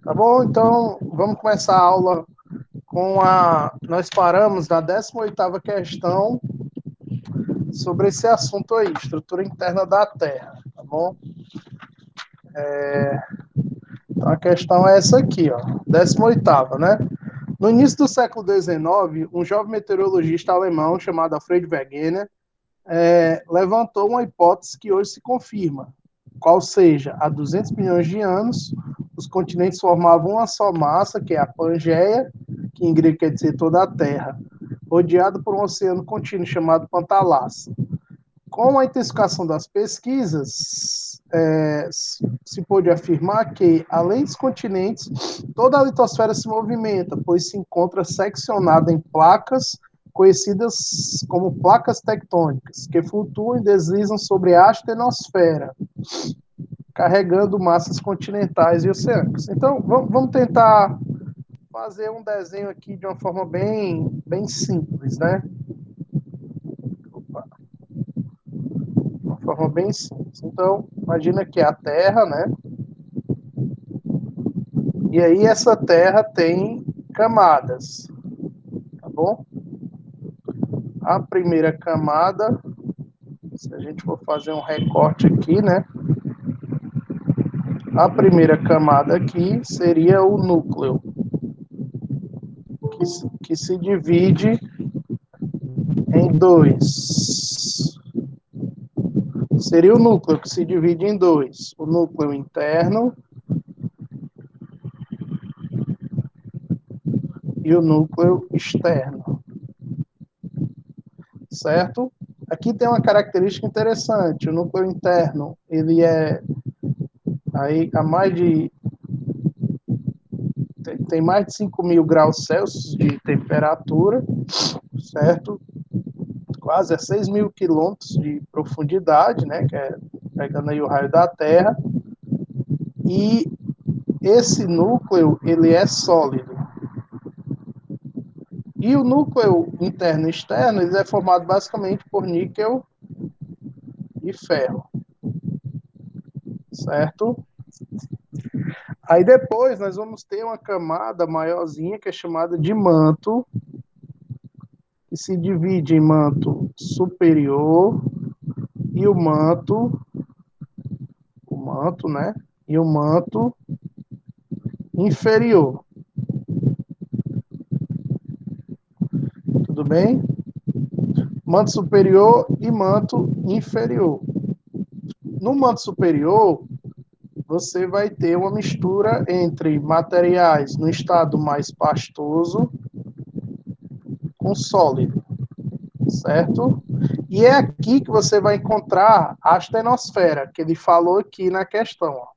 Tá bom? Então, vamos começar a aula com a... Nós paramos na 18ª questão sobre esse assunto aí, estrutura interna da Terra, tá bom? Então, a questão é essa aqui, ó, 18ª, né? No início do século XIX, um jovem meteorologista alemão chamado Alfred Wegener levantou uma hipótese que hoje se confirma, qual seja, há 200 milhões de anos, os continentes formavam uma só massa, que é a Pangeia, que em grego quer dizer toda a Terra, rodeado por um oceano contínuo chamado Pantalassa. Com a intensificação das pesquisas, se pôde afirmar que, além dos continentes, toda a litosfera se movimenta, pois se encontra seccionada em placas conhecidas como placas tectônicas, que flutuam e deslizam sobre a astenosfera, carregando massas continentais e oceânicas. Então, vamos tentar fazer um desenho aqui de uma forma bem simples, né? Uma forma bem simples. Então, imagina que é a Terra, né? E aí essa Terra tem camadas, tá bom? A primeira camada, se a gente for fazer um recorte aqui, né? A primeira camada aqui seria o núcleo, que se divide em dois. Seria o núcleo que se divide em dois. O núcleo interno e o núcleo externo. Certo? Aqui tem uma característica interessante. O núcleo interno, ele é aí a mais de tem mais de 5.000 graus Celsius de temperatura, certo? Quase a 6.000 quilômetros de profundidade, né? Que é pegando aí o raio da Terra. E esse núcleo, ele é sólido. E o núcleo interno e externo, ele é formado basicamente por níquel e ferro. Certo? Aí depois nós vamos ter uma camada maiorzinha que é chamada de manto, que se divide em manto superior e o manto, né? E o manto inferior. Tudo bem? Manto superior e manto inferior. No manto superior, você vai ter uma mistura entre materiais no estado mais pastoso com sólido, certo? E é aqui que você vai encontrar a astenosfera, que ele falou aqui na questão. Ó.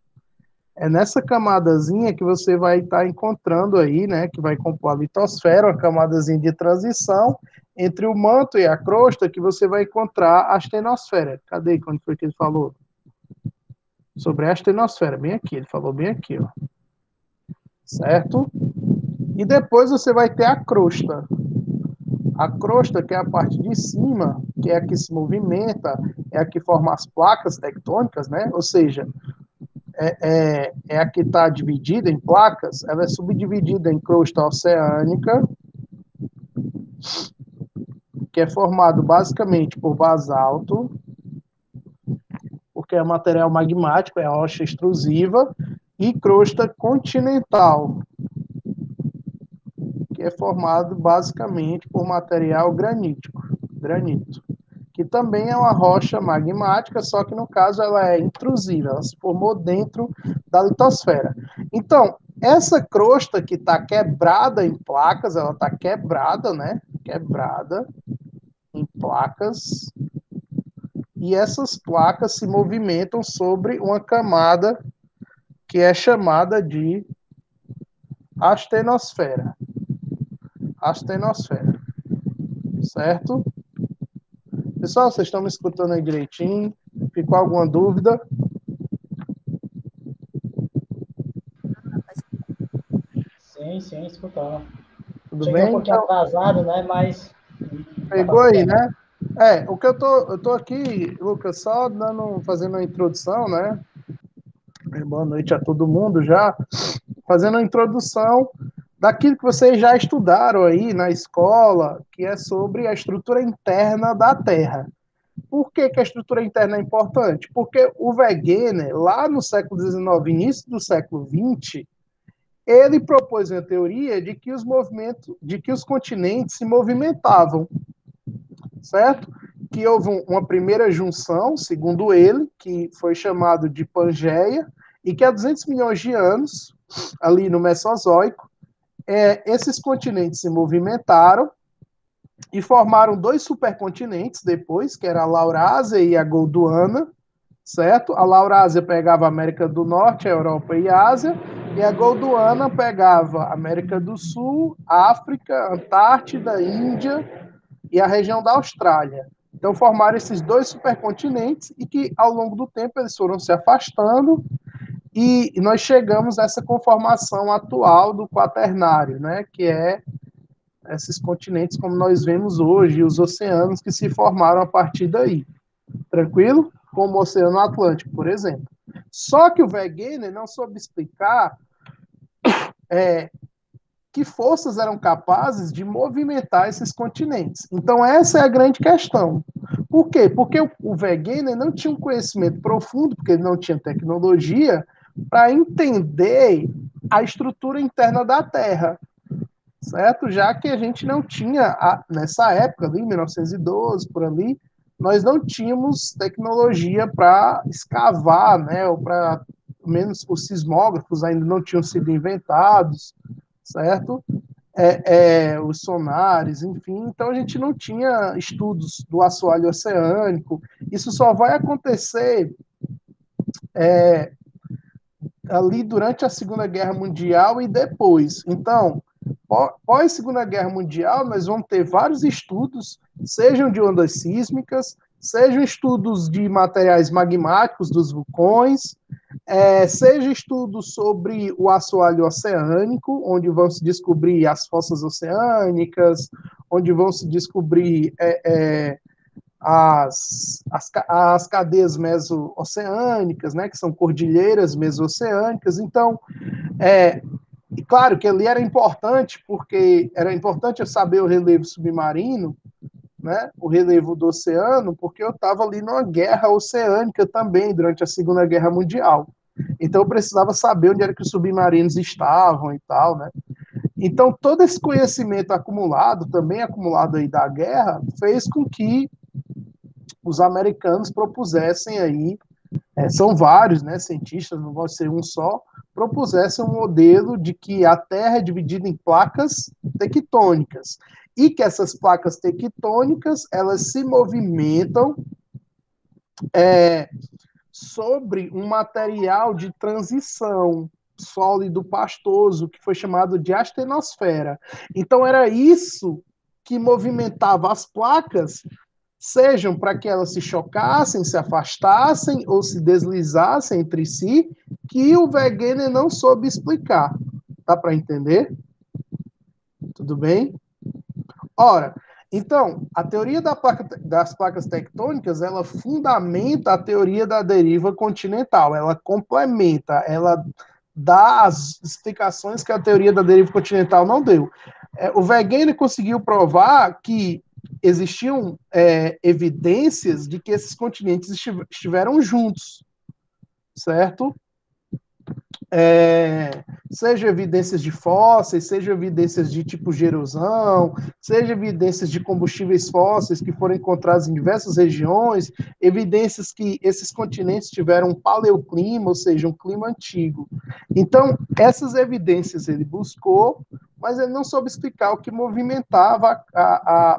É nessa camadazinha que você vai estar encontrando aí, né, que vai compor a litosfera, uma camadazinha de transição entre o manto e a crosta, que você vai encontrar a astenosfera. Cadê? Quando foi que ele falou? Sobre a astenosfera, bem aqui, ele falou bem aqui, ó. Certo? E depois você vai ter a crosta. A crosta, que é a parte de cima, que é a que se movimenta, é a que forma as placas tectônicas, né? Ou seja, é a que está dividida em placas, ela é subdividida em crosta oceânica, que é formado basicamente por basalto, porque é material magmático, é a rocha extrusiva, e crosta continental, que é formado basicamente por material granito, que também é uma rocha magmática, só que no caso ela é intrusiva, ela se formou dentro da litosfera. Então, essa crosta que está quebrada em placas, ela está quebrada, né? Quebrada em placas, e essas placas se movimentam sobre uma camada que é chamada de astenosfera. Astenosfera. Certo? Pessoal, vocês estão me escutando aí direitinho? Ficou alguma dúvida? Sim, escutando. Tudo Cheguei um bem? pouquinho Então, atrasado, né? Mas dá para pegou aí, acompanhar. né? O que eu tô aqui, Lucas, só fazendo uma introdução, né? Boa noite a todo mundo já. fazendo a introdução daquilo que vocês já estudaram aí na escola, que é sobre a estrutura interna da Terra. Por que, que a estrutura interna é importante? Porque o Wegener, lá no século XIX, início do século XX, ele propôs uma teoria de que os continentes se movimentavam, certo? Que houve uma primeira junção, segundo ele, que foi chamado de Pangeia, e que há 200 milhões de anos, ali no Mesozoico, esses continentes se movimentaram e formaram dois supercontinentes depois, que era a Laurásia e a Gondwana, certo? A Laurásia pegava a América do Norte, a Europa e a Ásia, e a Gondwana pegava a América do Sul, África, Antártida, Índia e a região da Austrália. Então formaram esses dois supercontinentes e que ao longo do tempo eles foram se afastando e nós chegamos a essa conformação atual do quaternário, né, que é esses continentes como nós vemos hoje, os oceanos que se formaram a partir daí. Tranquilo? Como o Oceano Atlântico, por exemplo. Só que o Wegener não soube explicar que forças eram capazes de movimentar esses continentes. Então, essa é a grande questão. Por quê? Porque o Wegener não tinha um conhecimento profundo, porque ele não tinha tecnologia, para entender a estrutura interna da Terra, certo? Já que a gente não tinha, nessa época, ali, 1912, por ali, nós não tínhamos tecnologia para escavar, né? Ou para, pelo menos, os sismógrafos ainda não tinham sido inventados, certo? Os sonares, enfim, então a gente não tinha estudos do assoalho oceânico. Isso só vai acontecer ali durante a Segunda Guerra Mundial e depois. Então, pós Segunda Guerra Mundial, nós vamos ter vários estudos, sejam de ondas sísmicas, sejam estudos de materiais magmáticos dos vulcões, seja estudos sobre o assoalho oceânico, onde vão se descobrir as fossas oceânicas, onde vão se descobrir as cadeias meso-oceânicas, né, que são cordilheiras meso-oceânicas. Então, e claro que ali era importante, porque era importante eu saber o relevo submarino, né, o relevo do oceano, porque eu estava ali numa guerra oceânica também, durante a Segunda Guerra Mundial. Então eu precisava saber onde era que os submarinos estavam e tal, né? Então todo esse conhecimento acumulado, também acumulado aí da guerra, fez com que os americanos propusessem aí, são vários, né, cientistas, não vai ser um só, propusessem um modelo de que a Terra é dividida em placas tectônicas e que essas placas tectônicas elas se movimentam sobre um material de transição sólido pastoso que foi chamado de astenosfera. Então era isso que movimentava as placas, sejam para que elas se chocassem, se afastassem ou se deslizassem entre si, que o Wegener não soube explicar. Dá para entender? Tudo bem? Ora, então, a teoria das placas tectônicas, ela fundamenta a teoria da deriva continental, ela complementa, ela dá as explicações que a teoria da deriva continental não deu. O Wegener conseguiu provar que existiam evidências de que esses continentes estiveram juntos, certo? Seja evidências de fósseis, seja evidências de tipos de erosão, seja evidências de combustíveis fósseis que foram encontrados em diversas regiões, evidências que esses continentes tiveram um paleoclima, ou seja, um clima antigo. Então, essas evidências ele buscou, mas ele não soube explicar o que movimentava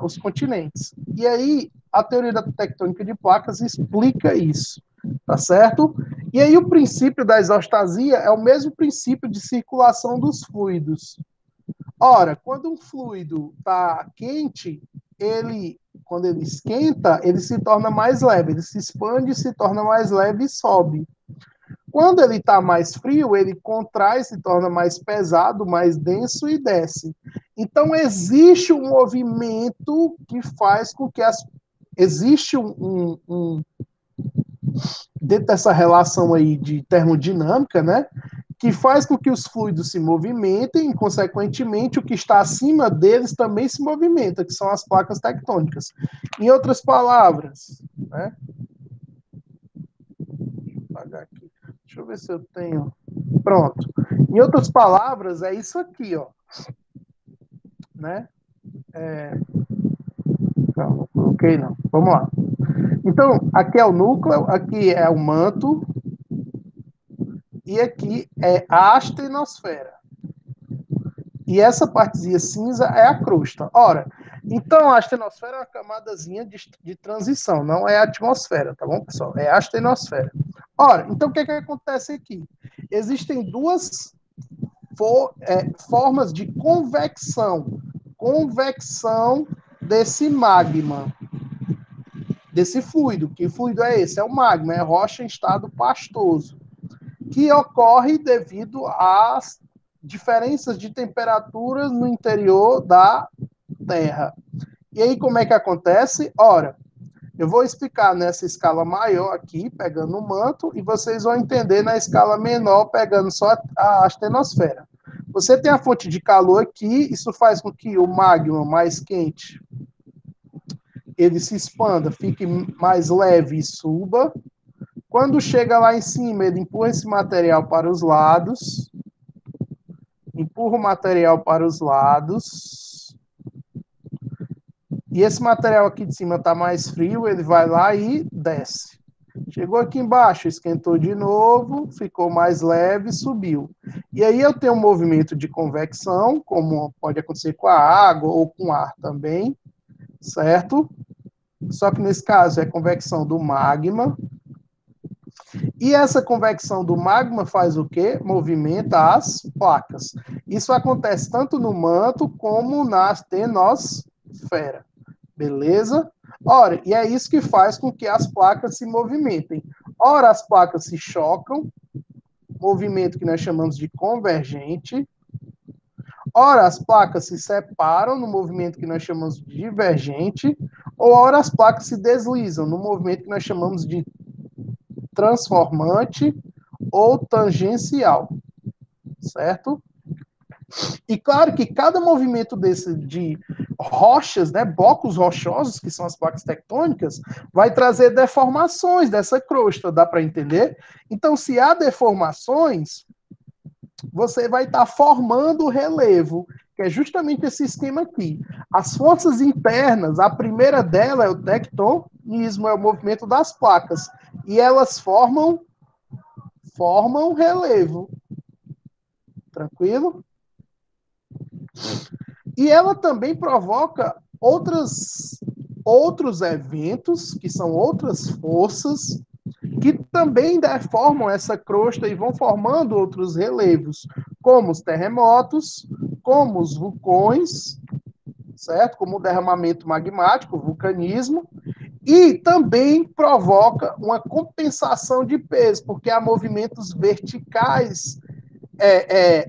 os continentes. E aí, a teoria da tectônica de placas explica isso, tá certo? E aí o princípio da exostasia é o mesmo princípio de circulação dos fluidos. Ora, quando um fluido está quente, quando ele esquenta, ele se torna mais leve, ele se expande, se torna mais leve e sobe. Quando ele está mais frio, ele contrai, se torna mais pesado, mais denso e desce. Então, existe um movimento que faz com que existe dentro dessa relação aí de termodinâmica, né? que faz com que os fluidos se movimentem, e, consequentemente, o que está acima deles também se movimenta, que são as placas tectônicas. Em outras palavras, né? Deixa eu apagar aqui. Deixa eu ver se eu tenho. Pronto. Em outras palavras, é isso aqui, ó. Né? Não, não coloquei não. Vamos lá. Então, aqui é o núcleo, aqui é o manto, e aqui é a astenosfera. E essa partezinha cinza é a crosta. Ora, então a astenosfera é uma camadazinha de transição, não é a atmosfera, tá bom, pessoal? É a astenosfera. Ora, então o que acontece aqui? Existem duas formas de convecção. Convecção desse magma, desse fluido. Que fluido é esse? É o magma, é rocha em estado pastoso, que ocorre devido às diferenças de temperaturas no interior da Terra. E aí, como é que acontece? Ora, eu vou explicar nessa escala maior aqui, pegando o manto, e vocês vão entender na escala menor, pegando só a astenosfera. Você tem a fonte de calor aqui, isso faz com que o magma mais quente ele se expanda, fique mais leve e suba. Quando chega lá em cima, ele empurra esse material para os lados, empurra o material para os lados, e esse material aqui de cima está mais frio, ele vai lá e desce. Chegou aqui embaixo, esquentou de novo, ficou mais leve, subiu. E aí eu tenho um movimento de convecção, como pode acontecer com a água ou com ar também, certo? Só que nesse caso é convecção do magma. E essa convecção do magma faz o quê? Movimenta as placas. Isso acontece tanto no manto como na astenosfera. Beleza? Ora, e é isso que faz com que as placas se movimentem. Ora, as placas se chocam, movimento que nós chamamos de convergente. Ora, as placas se separam no movimento que nós chamamos de divergente. Ou ora, as placas se deslizam no movimento que nós chamamos de transformante ou tangencial, certo? E claro que cada movimento desse de rochas, né, blocos rochosos, que são as placas tectônicas, vai trazer deformações dessa crosta, dá para entender? Então, se há deformações, você vai estar formando o relevo, que é justamente esse esquema aqui. As forças internas, a primeira dela é o tectonismo, é o movimento das placas, e elas formam relevo. Tranquilo? E ela também provoca outros eventos, que são outras forças, que também deformam essa crosta e vão formando outros relevos, como os terremotos, como os vulcões, certo? Como o derramamento magmático, o vulcanismo, e também provoca uma compensação de peso, porque há movimentos verticais,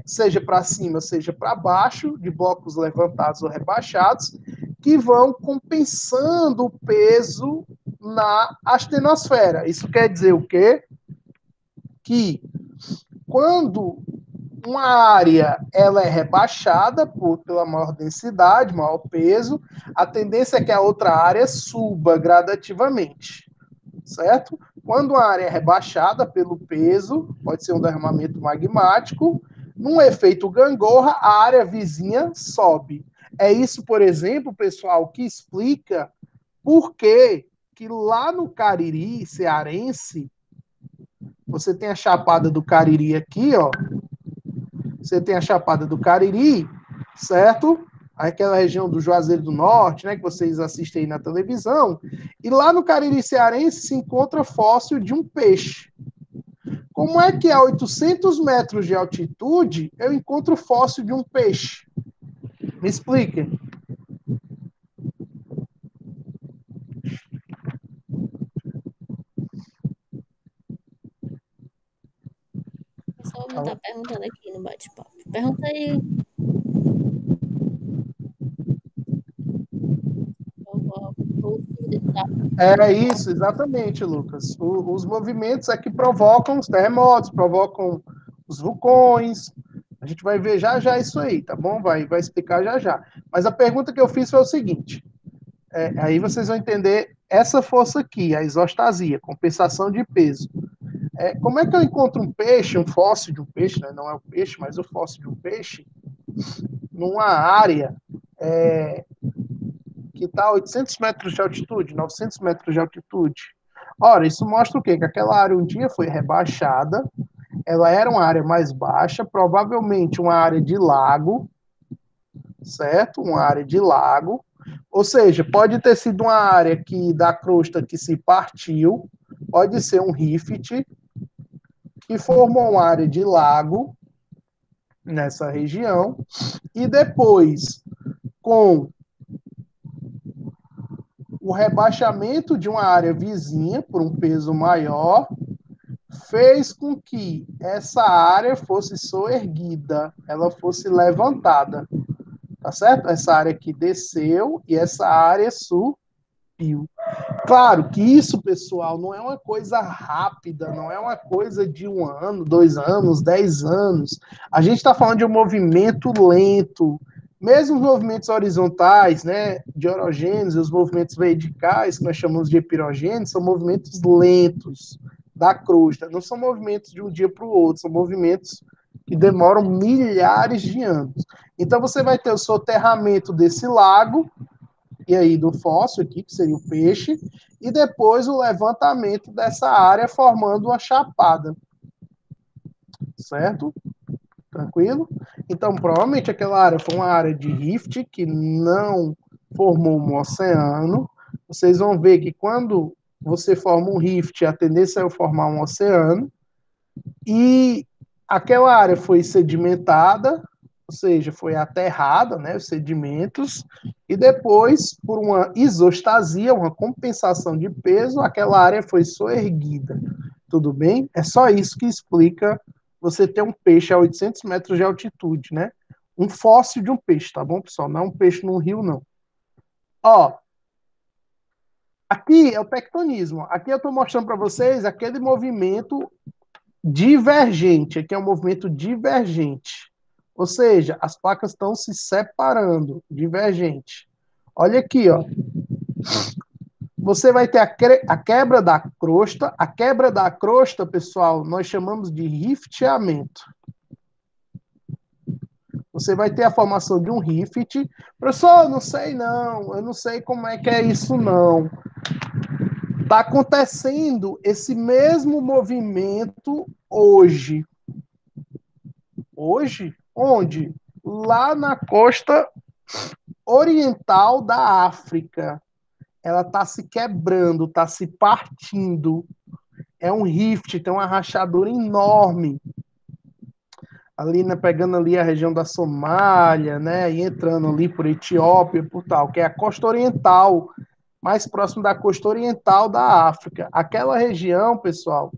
seja para cima, seja para baixo, de blocos levantados ou rebaixados, que vão compensando o peso na astenosfera. Isso quer dizer o quê? Que quando uma área ela é rebaixada pela maior densidade, maior peso, a tendência é que a outra área suba gradativamente, certo? Quando a área é rebaixada pelo peso, pode ser um derramamento magmático, num efeito gangorra, a área vizinha sobe. É isso, por exemplo, pessoal, que explica por que lá no Cariri cearense, você tem a Chapada do Cariri aqui, ó. Você tem a Chapada do Cariri, certo? Aquela região do Juazeiro do Norte, né, que vocês assistem aí na televisão. E lá no Cariri cearense se encontra fóssil de um peixe. Como é que a 800 metros de altitude eu encontro fóssil de um peixe? Me expliquem. O pessoal não tá perguntando aqui no bate-papo. Pergunta aí. É isso, exatamente, Lucas. Os movimentos é que provocam os terremotos, provocam os vulcões. A gente vai ver já já isso aí, tá bom? Vai explicar já já. Mas a pergunta que eu fiz foi o seguinte: aí vocês vão entender essa força aqui, a isostasia, compensação de peso. Como é que eu encontro um peixe, um fóssil de um peixe, né? Não é o peixe, mas o fóssil de um peixe, numa área que está a 800 metros de altitude, 900 metros de altitude? Ora, isso mostra o quê? Que aquela área um dia foi rebaixada, ela era uma área mais baixa, provavelmente uma área de lago, certo? Uma área de lago, ou seja, pode ter sido uma área da crosta que se partiu, pode ser um rift, que formou uma área de lago nessa região, e depois, com o rebaixamento de uma área vizinha por um peso maior, fez com que essa área fosse soerguida, ela fosse levantada, tá certo? Essa área aqui desceu e essa área subiu. Claro que isso, pessoal, não é uma coisa rápida, não é uma coisa de 1 ano, 2 anos, 10 anos. A gente está falando de um movimento lento. Mesmo os movimentos horizontais, né, de orogênese, os movimentos verticais, que nós chamamos de epirogênese, são movimentos lentos da crosta. Não são movimentos de um dia para o outro, são movimentos que demoram milhares de anos. Então, você vai ter o soterramento desse lago, e aí do fóssil aqui, que seria o peixe, e depois o levantamento dessa área formando uma chapada. Certo? Tranquilo? Então, provavelmente aquela área foi uma área de rift que não formou um oceano. Vocês vão ver que quando você forma um rift, a tendência é formar um oceano. E aquela área foi sedimentada, ou seja, foi aterrada, né, os sedimentos, e depois, por uma isostasia, uma compensação de peso, aquela área foi soerguida. Tudo bem? É só isso que explica você ter um peixe a 800 metros de altitude, né? Um fóssil de um peixe, tá bom, pessoal? Não é um peixe num rio, não. Ó, aqui é o tectonismo. Aqui eu estou mostrando para vocês aquele movimento divergente. Aqui é um movimento divergente. Ou seja, as placas estão se separando, divergente. Olha aqui, ó. Você vai ter a quebra da crosta. A quebra da crosta, pessoal, nós chamamos de rifteamento. Você vai ter a formação de um rift. Professor, eu não sei não, eu não sei como é que é isso não. Está acontecendo esse mesmo movimento hoje. Hoje? Onde? Lá na costa oriental da África. Ela está se quebrando, está se partindo. É um rift, tem uma rachadura enorme. Ali, né, pegando ali a região da Somália, né, e entrando ali por Etiópia, por tal, que é a costa oriental, mais próximo da costa oriental da África. Aquela região, pessoal,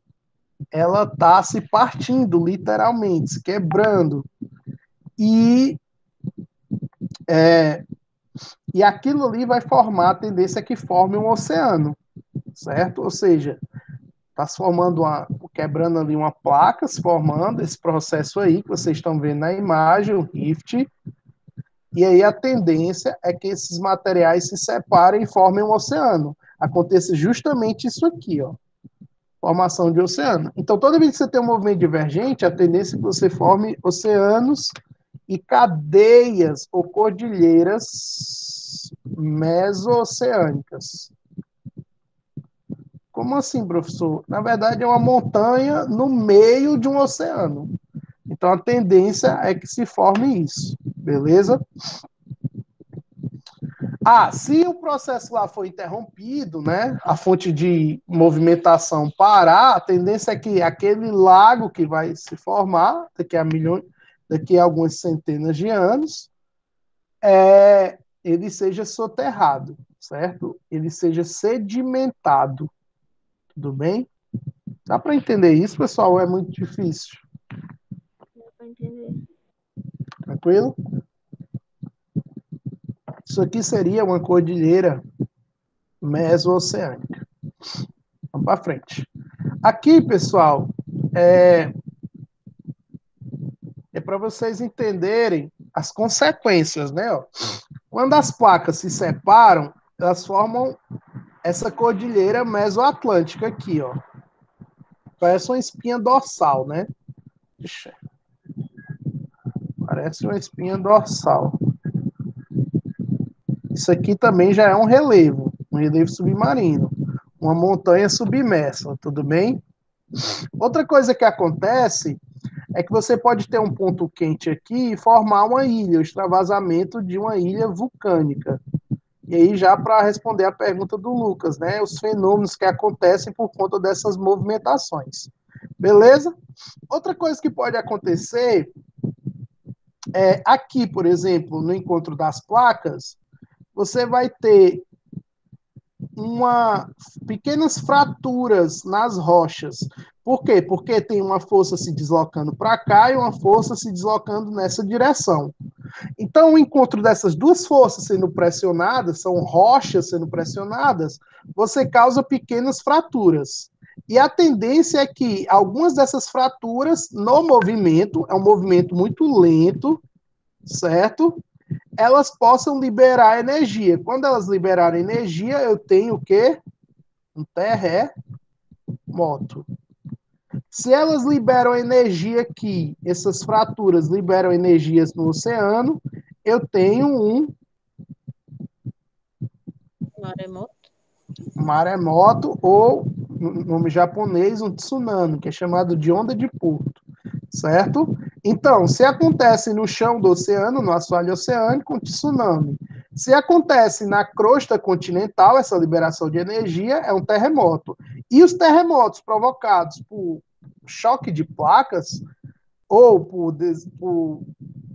ela está se partindo, literalmente, se quebrando. E aquilo ali vai formar, a tendência é que forme um oceano, certo? Ou seja, está se formando quebrando ali uma placa, se formando esse processo aí que vocês estão vendo na imagem, o rift, e aí a tendência é que esses materiais se separem e formem um oceano. Aconteça justamente isso aqui, ó, formação de oceano. Então, toda vez que você tem um movimento divergente, a tendência é que você forme oceanos e cadeias ou cordilheiras meso-oceânicas. Como assim, professor? Na verdade, é uma montanha no meio de um oceano. Então, a tendência é que se forme isso, beleza? Se o processo lá for interrompido, né, a fonte de movimentação parar, a tendência é que aquele lago que vai se formar daqui a algumas centenas de anos, ele seja soterrado, certo? Ele seja sedimentado. Tudo bem? Dá para entender isso, pessoal? Ou é muito difícil? Dá para entender. Tranquilo? Isso aqui seria uma cordilheira meso-oceânica. Vamos para frente. Aqui, pessoal, É para vocês entenderem as consequências, né? Ó. Quando as placas se separam, elas formam essa cordilheira mesoatlântica aqui, ó. Parece uma espinha dorsal, né? Ixi, parece uma espinha dorsal. Isso aqui também já é um relevo submarino, uma montanha submersa, tudo bem? Outra coisa que acontece é que você pode ter um ponto quente aqui e formar uma ilha, o extravasamento de uma ilha vulcânica. E aí, já para responder a pergunta do Lucas, né? Os fenômenos que acontecem por conta dessas movimentações. Beleza? Outra coisa que pode acontecer é aqui, por exemplo, no encontro das placas, você vai ter pequenas fraturas nas rochas. Por quê? Porque tem uma força se deslocando para cá e uma força se deslocando nessa direção. Então, o encontro dessas duas forças sendo pressionadas, são rochas sendo pressionadas, você causa pequenas fraturas. E a tendência é que algumas dessas fraturas, no movimento, é um movimento muito lento, certo? Elas possam liberar energia. Quando elas liberarem energia, eu tenho o quê? Um terremoto. Se elas liberam energia aqui, essas fraturas liberam energias no oceano, eu tenho um Maremoto. maremoto ou, no nome japonês, um tsunami, que é chamado de onda de Porto, certo? Então, se acontece no chão do oceano, no assoalho oceânico, um tsunami. Se acontece na crosta continental, essa liberação de energia é um terremoto. E os terremotos provocados por choque de placas ou por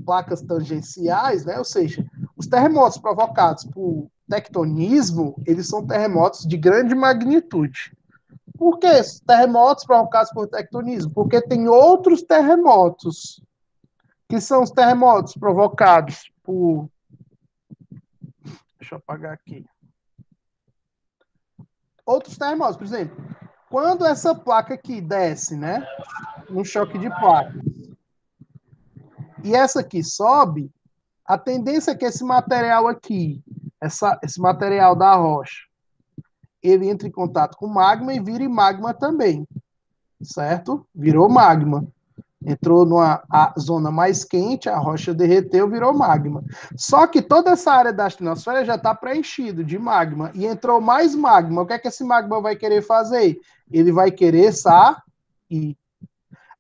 placas tangenciais, né? Ou seja, os terremotos provocados por tectonismo, eles são terremotos de grande magnitude. Por que terremotos provocados por tectonismo? Porque tem outros terremotos, que são os terremotos provocados por... Deixa eu apagar aqui. Outros terremotos, por exemplo, quando essa placa aqui desce, né? Um choque de placa, e essa aqui sobe, a tendência é que esse material aqui, esse material da rocha, ele entre em contato com magma e vire magma também, certo? Virou magma. Entrou numa zona mais quente, a rocha derreteu, virou magma. Só que toda essa área da atmosfera já está preenchida de magma. E entrou mais magma. O que é que esse magma vai querer fazer? Ele vai querer sair.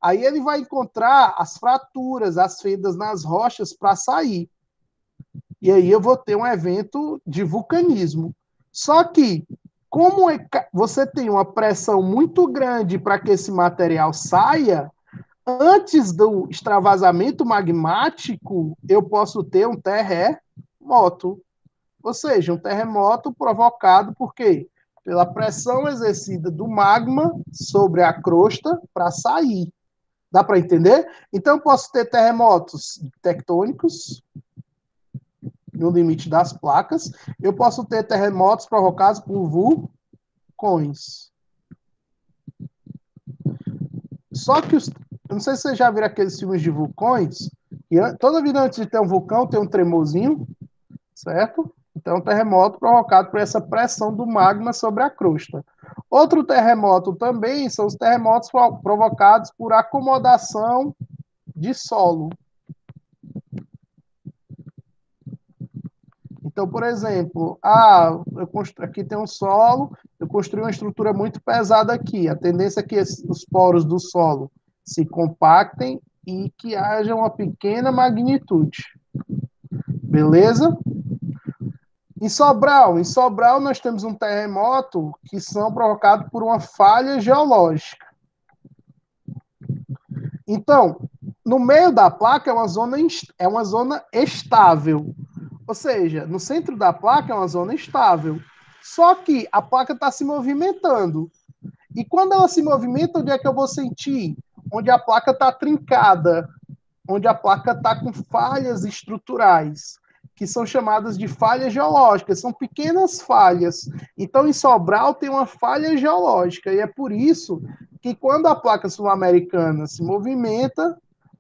Aí ele vai encontrar as fraturas, as fendas nas rochas para sair. E aí eu vou ter um evento de vulcanismo. Só que, como você tem uma pressão muito grande para que esse material saia, antes do extravasamento magmático, eu posso ter um terremoto. Ou seja, um terremoto provocado por quê? Pela pressão exercida do magma sobre a crosta para sair. Dá para entender? Então, eu posso ter terremotos tectônicos, no limite das placas. Eu posso ter terremotos provocados por vulcões. Só que eu não sei se vocês já viram aqueles filmes de vulcões, que toda vida antes de ter um vulcão tem um tremorzinho, certo? Então, um terremoto provocado por essa pressão do magma sobre a crosta. Outro terremoto também são os terremotos provocados por acomodação de solo. Então, por exemplo, aqui tem um solo, eu construí uma estrutura muito pesada aqui. A tendência é que os poros do solo se compactem e que haja uma pequena magnitude. Beleza? Em Sobral nós temos um terremoto que são provocados por uma falha geológica. Então, no meio da placa é uma zona estável. Ou seja, no centro da placa é uma zona estável. Só que a placa está se movimentando. E quando ela se movimenta, onde é que eu vou sentir? Onde a placa está trincada, onde a placa está com falhas estruturais, que são chamadas de falhas geológicas, são pequenas falhas. Então, em Sobral tem uma falha geológica, e é por isso que quando a placa sul-americana se movimenta,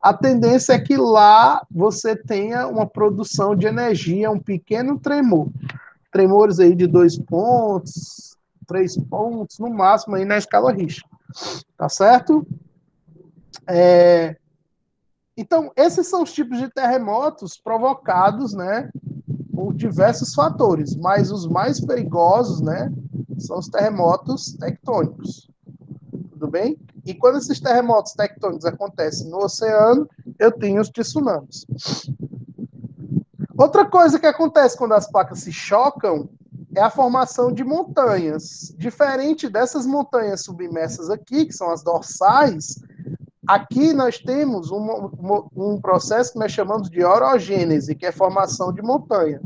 a tendência é que lá você tenha uma produção de energia, um pequeno tremor. Tremores aí de 2 pontos, 3 pontos, no máximo aí na escala Richter. Tá certo? Então, esses são os tipos de terremotos provocados, né, por diversos fatores, mas os mais perigosos, né, são os terremotos tectônicos. Tudo bem? E quando esses terremotos tectônicos acontecem no oceano, eu tenho os tsunamis. Outra coisa que acontece quando as placas se chocam é a formação de montanhas. Diferente dessas montanhas submersas aqui, que são as dorsais, aqui nós temos um processo que nós chamamos de orogênese, que é formação de montanha.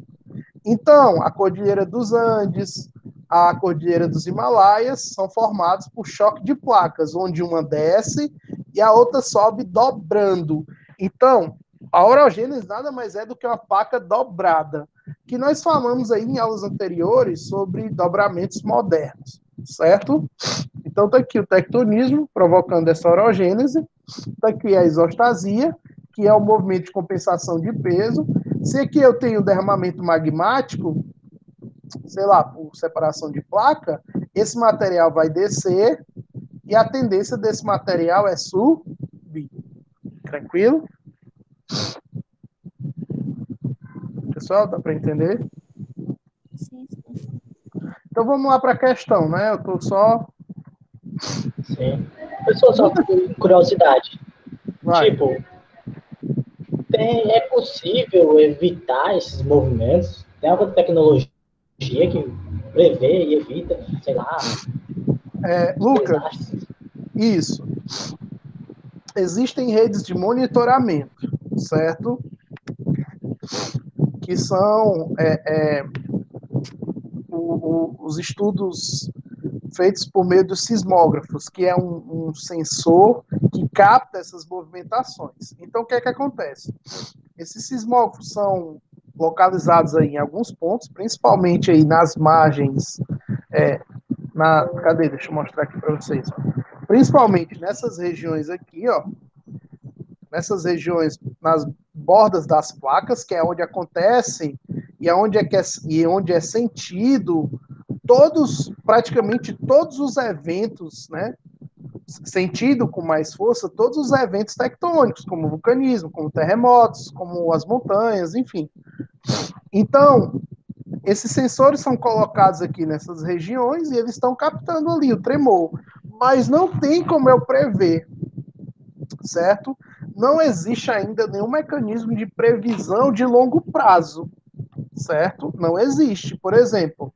Então, a Cordilheira dos Andes, a Cordilheira dos Himalaias são formados por choque de placas, onde uma desce e a outra sobe dobrando. Então, a orogênese nada mais é do que uma placa dobrada, que nós falamos aí em aulas anteriores sobre dobramentos modernos, certo? Então, está aqui o tectonismo, provocando essa orogênese, está aqui a isostasia, que é o movimento de compensação de peso. Se aqui eu tenho derramamento magmático, sei lá, por separação de placa, esse material vai descer e a tendência desse material é subir. Tranquilo? Pessoal, dá para entender? Sim, sim. Então vamos lá para a questão, né? Eu estou só... Sim. Pessoal, só por curiosidade. Vai. Tipo, é possível evitar esses movimentos? Tem alguma tecnologia que prevê e evita, sei lá, Lucas, desastres? isso. Existem redes de monitoramento, certo? Que são os estudos feitos por meio dos sismógrafos, que é um sensor que capta essas movimentações. Então, o que é que acontece? Esses sismógrafos são localizados aí em alguns pontos, principalmente aí nas margens, cadê? Deixa eu mostrar aqui para vocês. Ó. Principalmente nessas regiões aqui, ó, nessas regiões, nas bordas das placas, que é onde acontecem e onde é sentido praticamente todos os eventos, né? Sentido com mais força, todos os eventos tectônicos, como o vulcanismo, como terremotos, como as montanhas, enfim. Então, esses sensores são colocados aqui nessas regiões e eles estão captando ali o tremor. Mas não tem como eu prever, certo? Não existe ainda nenhum mecanismo de previsão de longo prazo, certo? Não existe. Por exemplo,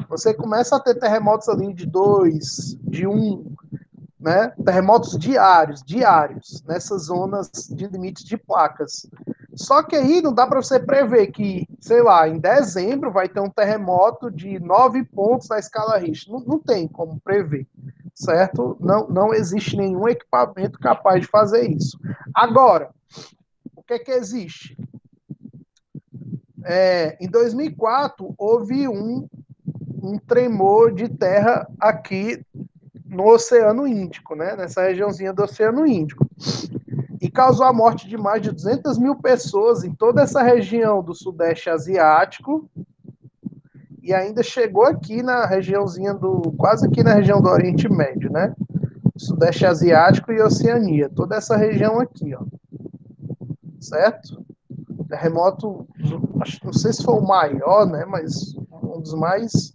você começa a ter terremotos ali de 2, de 1, né? Terremotos diários, nessas zonas de limites de placas. Só que aí não dá para você prever que, sei lá, em dezembro vai ter um terremoto de 9 pontos na escala Richter. Não tem como prever, certo? Não existe nenhum equipamento capaz de fazer isso. Agora, o que é que existe? Em 2004, houve um tremor de terra aqui no Oceano Índico, né? Nessa regiãozinha do Oceano Índico. E causou a morte de mais de 200 mil pessoas em toda essa região do Sudeste Asiático e ainda chegou aqui na regiãozinha quase aqui na região do Oriente Médio, né? Sudeste Asiático e Oceania, toda essa região aqui, ó. Certo? Terremoto, não sei se foi o maior, né? Mas um dos mais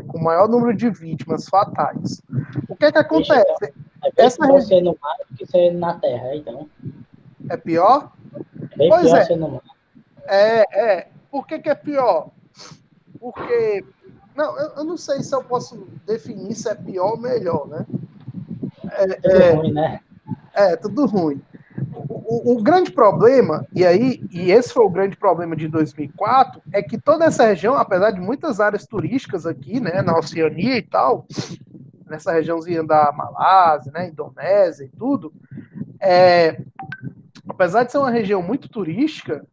com o maior número de vítimas fatais. O que é que acontece? Então, é bem pior ser no mar do que ser na terra, então. É pior? É bem Pois pior ser no mar. Por que é pior? Porque... Não, eu não sei se eu posso definir se é pior ou melhor, né? Tudo ruim, né? Tudo ruim. O grande problema, e esse foi o grande problema de 2004, é que toda essa região, apesar de muitas áreas turísticas aqui, né, na Oceania e tal, nessa regiãozinha da Malásia, né, Indonésia e tudo, apesar de ser uma região muito turística,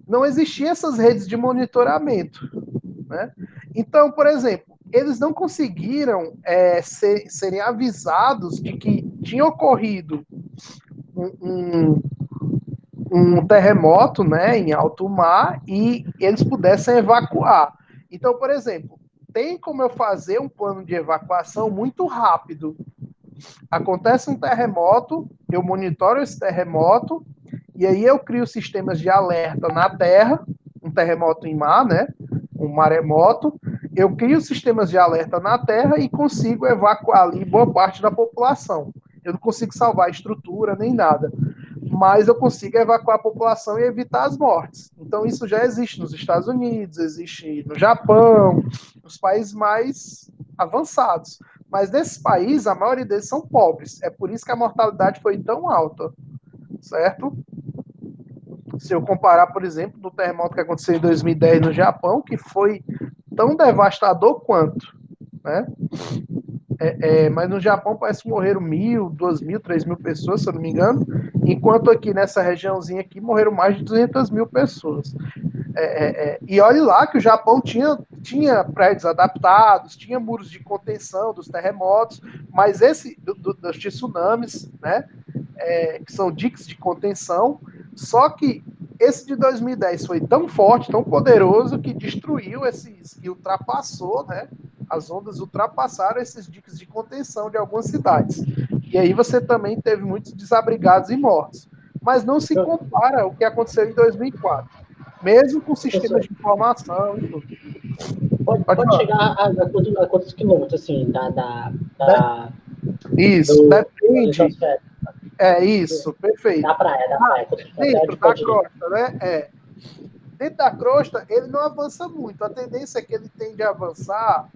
não existiam essas redes de monitoramento, né? Então, por exemplo, eles não conseguiram serem avisados de que tinha ocorrido um, um terremoto, né, em alto mar e eles pudessem evacuar. Então, por exemplo, tem como eu fazer um plano de evacuação muito rápido. Acontece um terremoto, eu monitoro esse terremoto e aí eu crio sistemas de alerta na Terra, um terremoto em mar, né, um maremoto. Eu crio sistemas de alerta na Terra e consigo evacuar ali boa parte da população. Eu não consigo salvar a estrutura nem nada, mas eu consigo evacuar a população e evitar as mortes. Então, isso já existe nos Estados Unidos, existe no Japão, nos países mais avançados. Mas nesses países, a maioria deles são pobres. É por isso que a mortalidade foi tão alta, certo? Se eu comparar, por exemplo, do terremoto que aconteceu em 2010 no Japão, que foi tão devastador quanto, né? Mas no Japão parece que morreram 1.000, 2.000, 3.000 pessoas, se eu não me engano, enquanto aqui nessa regiãozinha aqui morreram mais de 200.000 pessoas. E olhe lá que o Japão tinha prédios adaptados, tinha muros de contenção dos terremotos, mas esse dos tsunamis, né, que são diques de contenção, só que esse de 2010 foi tão forte, tão poderoso, que destruiu esses, e ultrapassou, né, as ondas ultrapassaram esses diques de contenção de algumas cidades. E aí você também teve muitos desabrigados e mortos. Mas não se compara ao que aconteceu em 2004, mesmo com sistemas de informação e tudo. Pode chegar a quantos quilômetros, assim, Isso, depende. Isso, Da perfeito. praia. Dentro da crosta, né? Dentro da crosta, ele não avança muito. A tendência é que ele tende a avançar,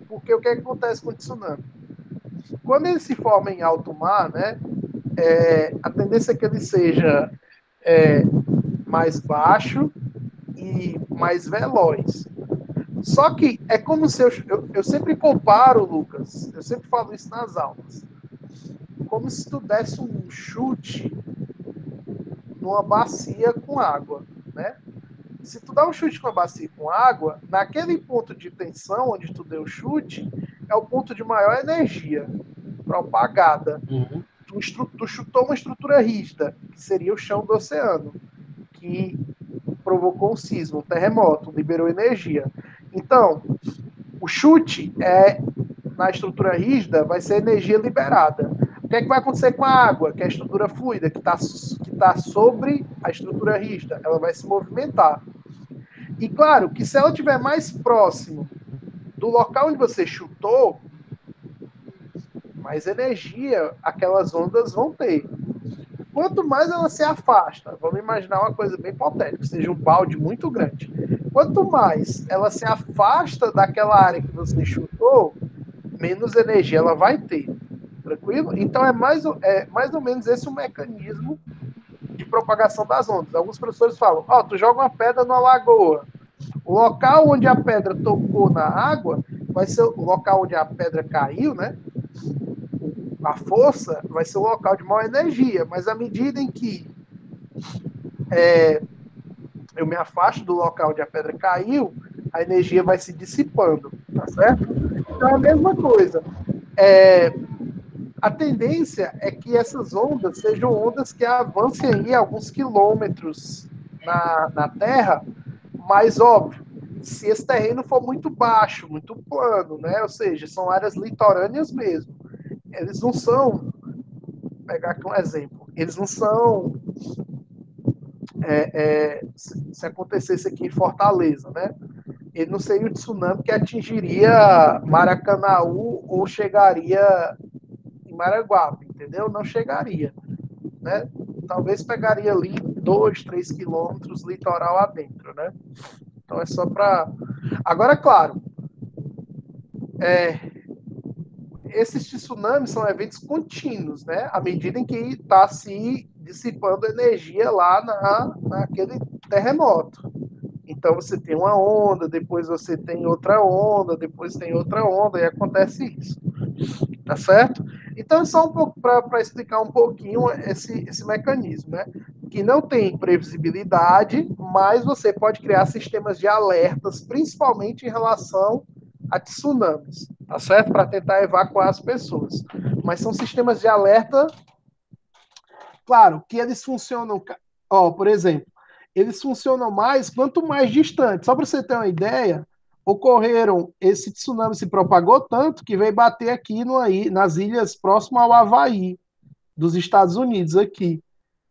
porque o que acontece com o tsunami? Quando ele se forma em alto mar, né? A tendência é que ele seja mais baixo e mais veloz. Só que é como se eu sempre comparo, Lucas, eu sempre falo isso nas aulas, como se tu desse um chute numa bacia com água, né? Se tu dá um chute com a bacia com água, naquele ponto de tensão onde tu deu o chute, é o ponto de maior energia propagada. Uhum. Tu chutou uma estrutura rígida, que seria o chão do oceano, que provocou um sismo, um terremoto, liberou energia. Então, o chute na estrutura rígida vai ser energia liberada. O que é que vai acontecer com a água, que é a estrutura fluida, que tá sobre a estrutura rígida? Ela vai se movimentar. E claro que se ela estiver mais próximo do local onde você chutou, mais energia aquelas ondas vão ter. Quanto mais ela se afasta, vamos imaginar uma coisa bem hipotética, seja um balde muito grande. Quanto mais ela se afasta daquela área que você chutou, menos energia ela vai ter. Tranquilo? Então é mais ou menos esse o mecanismo de propagação das ondas. Alguns professores falam, tu joga uma pedra numa lagoa. O local onde a pedra tocou na água vai ser o local onde a pedra caiu, né? A força vai ser o local de maior energia, mas à medida em que eu me afasto do local onde a pedra caiu, a energia vai se dissipando, tá certo? Então é a mesma coisa. A tendência é que essas ondas sejam ondas que avancem aí alguns quilômetros na Terra, mas óbvio, se esse terreno for muito baixo, muito plano, né? Ou seja, são áreas litorâneas mesmo. Eles não são, vou pegar aqui um exemplo, eles não são, se acontecesse aqui em Fortaleza, né? Ele não seria o tsunami que atingiria Maracanaú ou chegaria em Maraguape, entendeu? Não chegaria, né? Talvez pegaria ali 2, 3 quilômetros litoral adentro, né? Então é só para... Agora, claro, esses tsunamis são eventos contínuos, né? À medida em que está se dissipando energia lá naquele terremoto. Então você tem uma onda, depois você tem outra onda, depois tem outra onda, e acontece isso. Tá certo? Então é só um pouco para explicar um pouquinho esse mecanismo, né? Que não tem previsibilidade, mas você pode criar sistemas de alertas, principalmente em relação a tsunamis, tá certo? Para tentar evacuar as pessoas. Mas são sistemas de alerta Claro que eles funcionam, ó, por exemplo, eles funcionam mais quanto mais distante. Só para você ter uma ideia, ocorreram, esse tsunami se propagou tanto que veio bater aqui nas ilhas próximas ao Havaí, dos Estados Unidos aqui,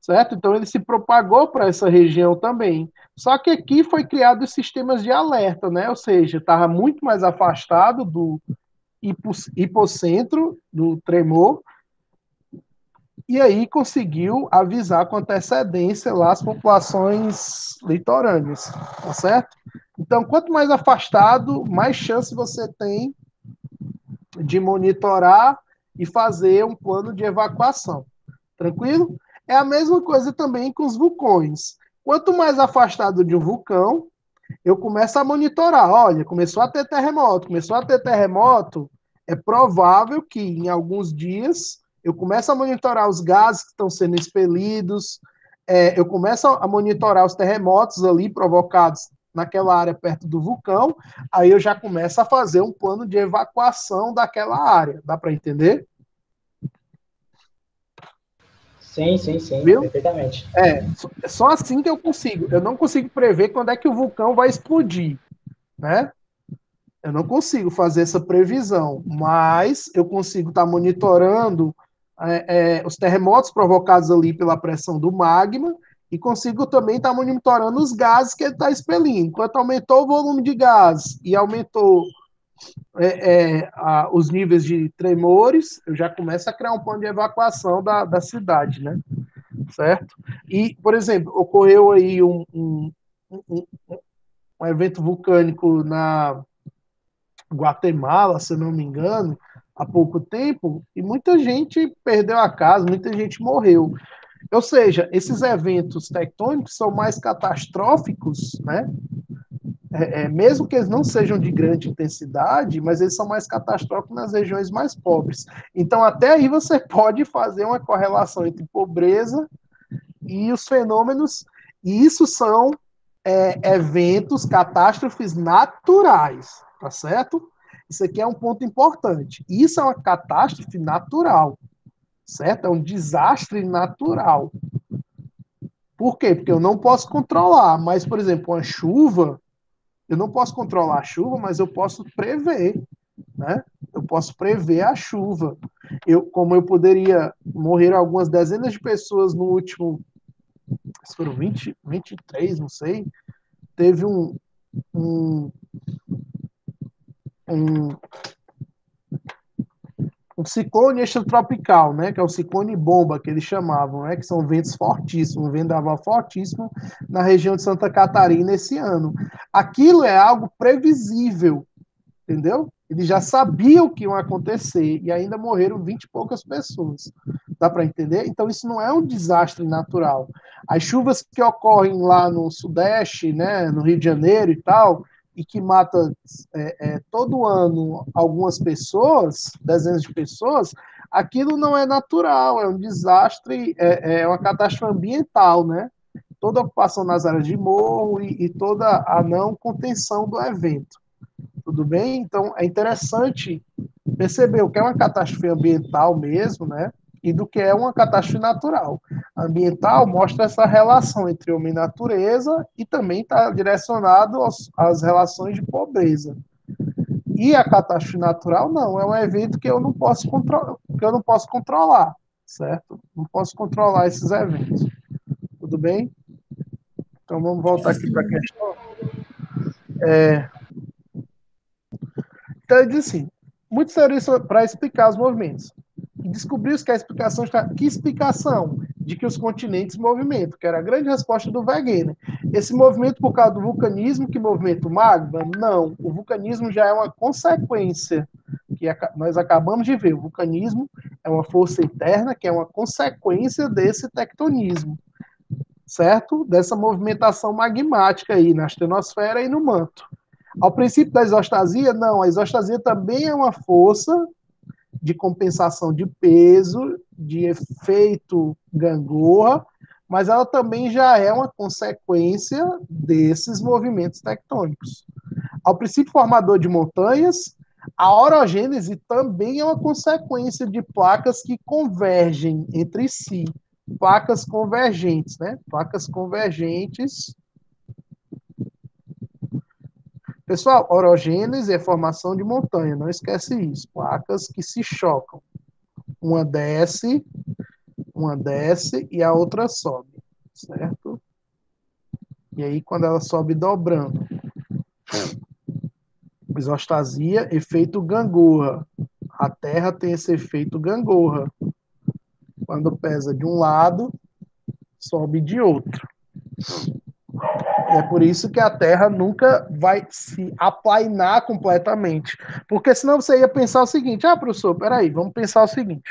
certo? Então ele se propagou para essa região também. Só que aqui foi criado os sistemas de alerta, né? Ou seja, estava muito mais afastado do hipocentro do tremor, e aí conseguiu avisar com antecedência lá as populações litorâneas, tá certo? Então, quanto mais afastado, mais chance você tem de monitorar e fazer um plano de evacuação. Tranquilo? É a mesma coisa também com os vulcões. Quanto mais afastado de um vulcão, eu começo a monitorar. Olha, começou a ter terremoto, é provável que em alguns dias eu comece a monitorar os gases que estão sendo expelidos, eu começo a monitorar os terremotos ali provocados naquela área perto do vulcão, aí eu já começo a fazer um plano de evacuação daquela área. Dá para entender? Sim, sim, sim, Viu? perfeitamente. É só assim que eu consigo. Eu não consigo prever quando é que o vulcão vai explodir, né? Eu não consigo fazer essa previsão, mas eu consigo estar monitorando os terremotos provocados ali pela pressão do magma e consigo também estar monitorando os gases que ele está expelindo. Enquanto aumentou o volume de gás e aumentou os níveis de tremores, eu já começo a criar um plano de evacuação da cidade, né? Certo? E, por exemplo, ocorreu aí um evento vulcânico na Guatemala, se não me engano, há pouco tempo, e muita gente perdeu a casa, muita gente morreu. Ou seja, esses eventos tectônicos são mais catastróficos, né? Mesmo que eles não sejam de grande intensidade, mas eles são mais catastróficos nas regiões mais pobres. Então, até aí você pode fazer uma correlação entre pobreza e os fenômenos, e isso são eventos, catástrofes naturais, tá certo? Isso aqui é um ponto importante. Isso é uma catástrofe natural, certo? É um desastre natural. Por quê? Porque eu não posso controlar, mas, por exemplo, uma chuva, eu não posso controlar a chuva, mas eu posso prever, né? Eu posso prever a chuva. Como eu poderia morrer algumas dezenas de pessoas no último, foram 20, 23, não sei, teve um, um, um ciclone extratropical, né, que é o ciclone bomba, que eles chamavam, né, que são ventos fortíssimos, um vendaval fortíssimo na região de Santa Catarina esse ano. Aquilo é algo previsível, entendeu? Eles já sabiam que iam acontecer e ainda morreram 20 e poucas pessoas. Dá para entender? Então, isso não é um desastre natural. As chuvas que ocorrem lá no Sudeste, né, no Rio de Janeiro e tal, e que mata todo ano algumas pessoas, dezenas de pessoas, aquilo não é natural, é um desastre, é uma catástrofe ambiental, né? Toda a ocupação nas áreas de morro e toda a não contenção do evento. Tudo bem? Então, é interessante perceber o que é uma catástrofe ambiental mesmo, né? E do que é uma catástrofe natural. A ambiental mostra essa relação entre homem e natureza e também está direcionado às relações de pobreza. E a catástrofe natural não, é um evento que eu não posso controlar, certo? Não posso controlar esses eventos. Tudo bem? Então vamos voltar aqui para a questão. Então ele diz assim, muitas teorias para explicar os movimentos. E descobriu-se que a explicação está... Que explicação? De que os continentes movimentam, que era a grande resposta do Wegener. Esse movimento por causa do vulcanismo que movimenta o magma? Não. O vulcanismo já é uma consequência que nós acabamos de ver. O vulcanismo é uma força interna que é uma consequência desse tectonismo, certo? Dessa movimentação magmática aí na astenosfera e no manto. Ao princípio da isostasia, não. A isostasia também é uma força de compensação de peso, de efeito gangorra, mas ela também já é uma consequência desses movimentos tectônicos. Ao princípio formador de montanhas, a orogênese também é uma consequência de placas que convergem entre si, placas convergentes, né? Placas convergentes. Pessoal, orogênese é formação de montanha, não esquece isso. Placas que se chocam. Uma desce e a outra sobe, certo? E aí, quando ela sobe dobrando, isostasia, efeito gangorra. A Terra tem esse efeito gangorra. Quando pesa de um lado, sobe de outro. É por isso que a Terra nunca vai se aplainar completamente. Porque senão você ia pensar o seguinte: ah, professor, peraí, vamos pensar o seguinte.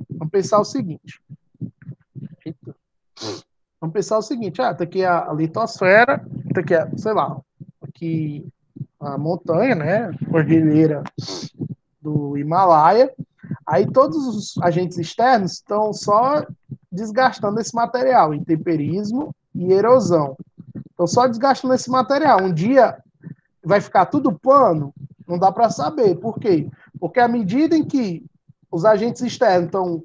Vamos pensar o seguinte. Vamos pensar o seguinte: ah, tá aqui a litosfera, tá aqui, sei lá, aqui a montanha, né? Cordilheira do Himalaia. Aí todos os agentes externos estão só desgastando esse material, intemperismo e erosão. Estão só desgastando esse material. Um dia vai ficar tudo plano? Não dá para saber. Por quê? Porque à medida em que os agentes externos estão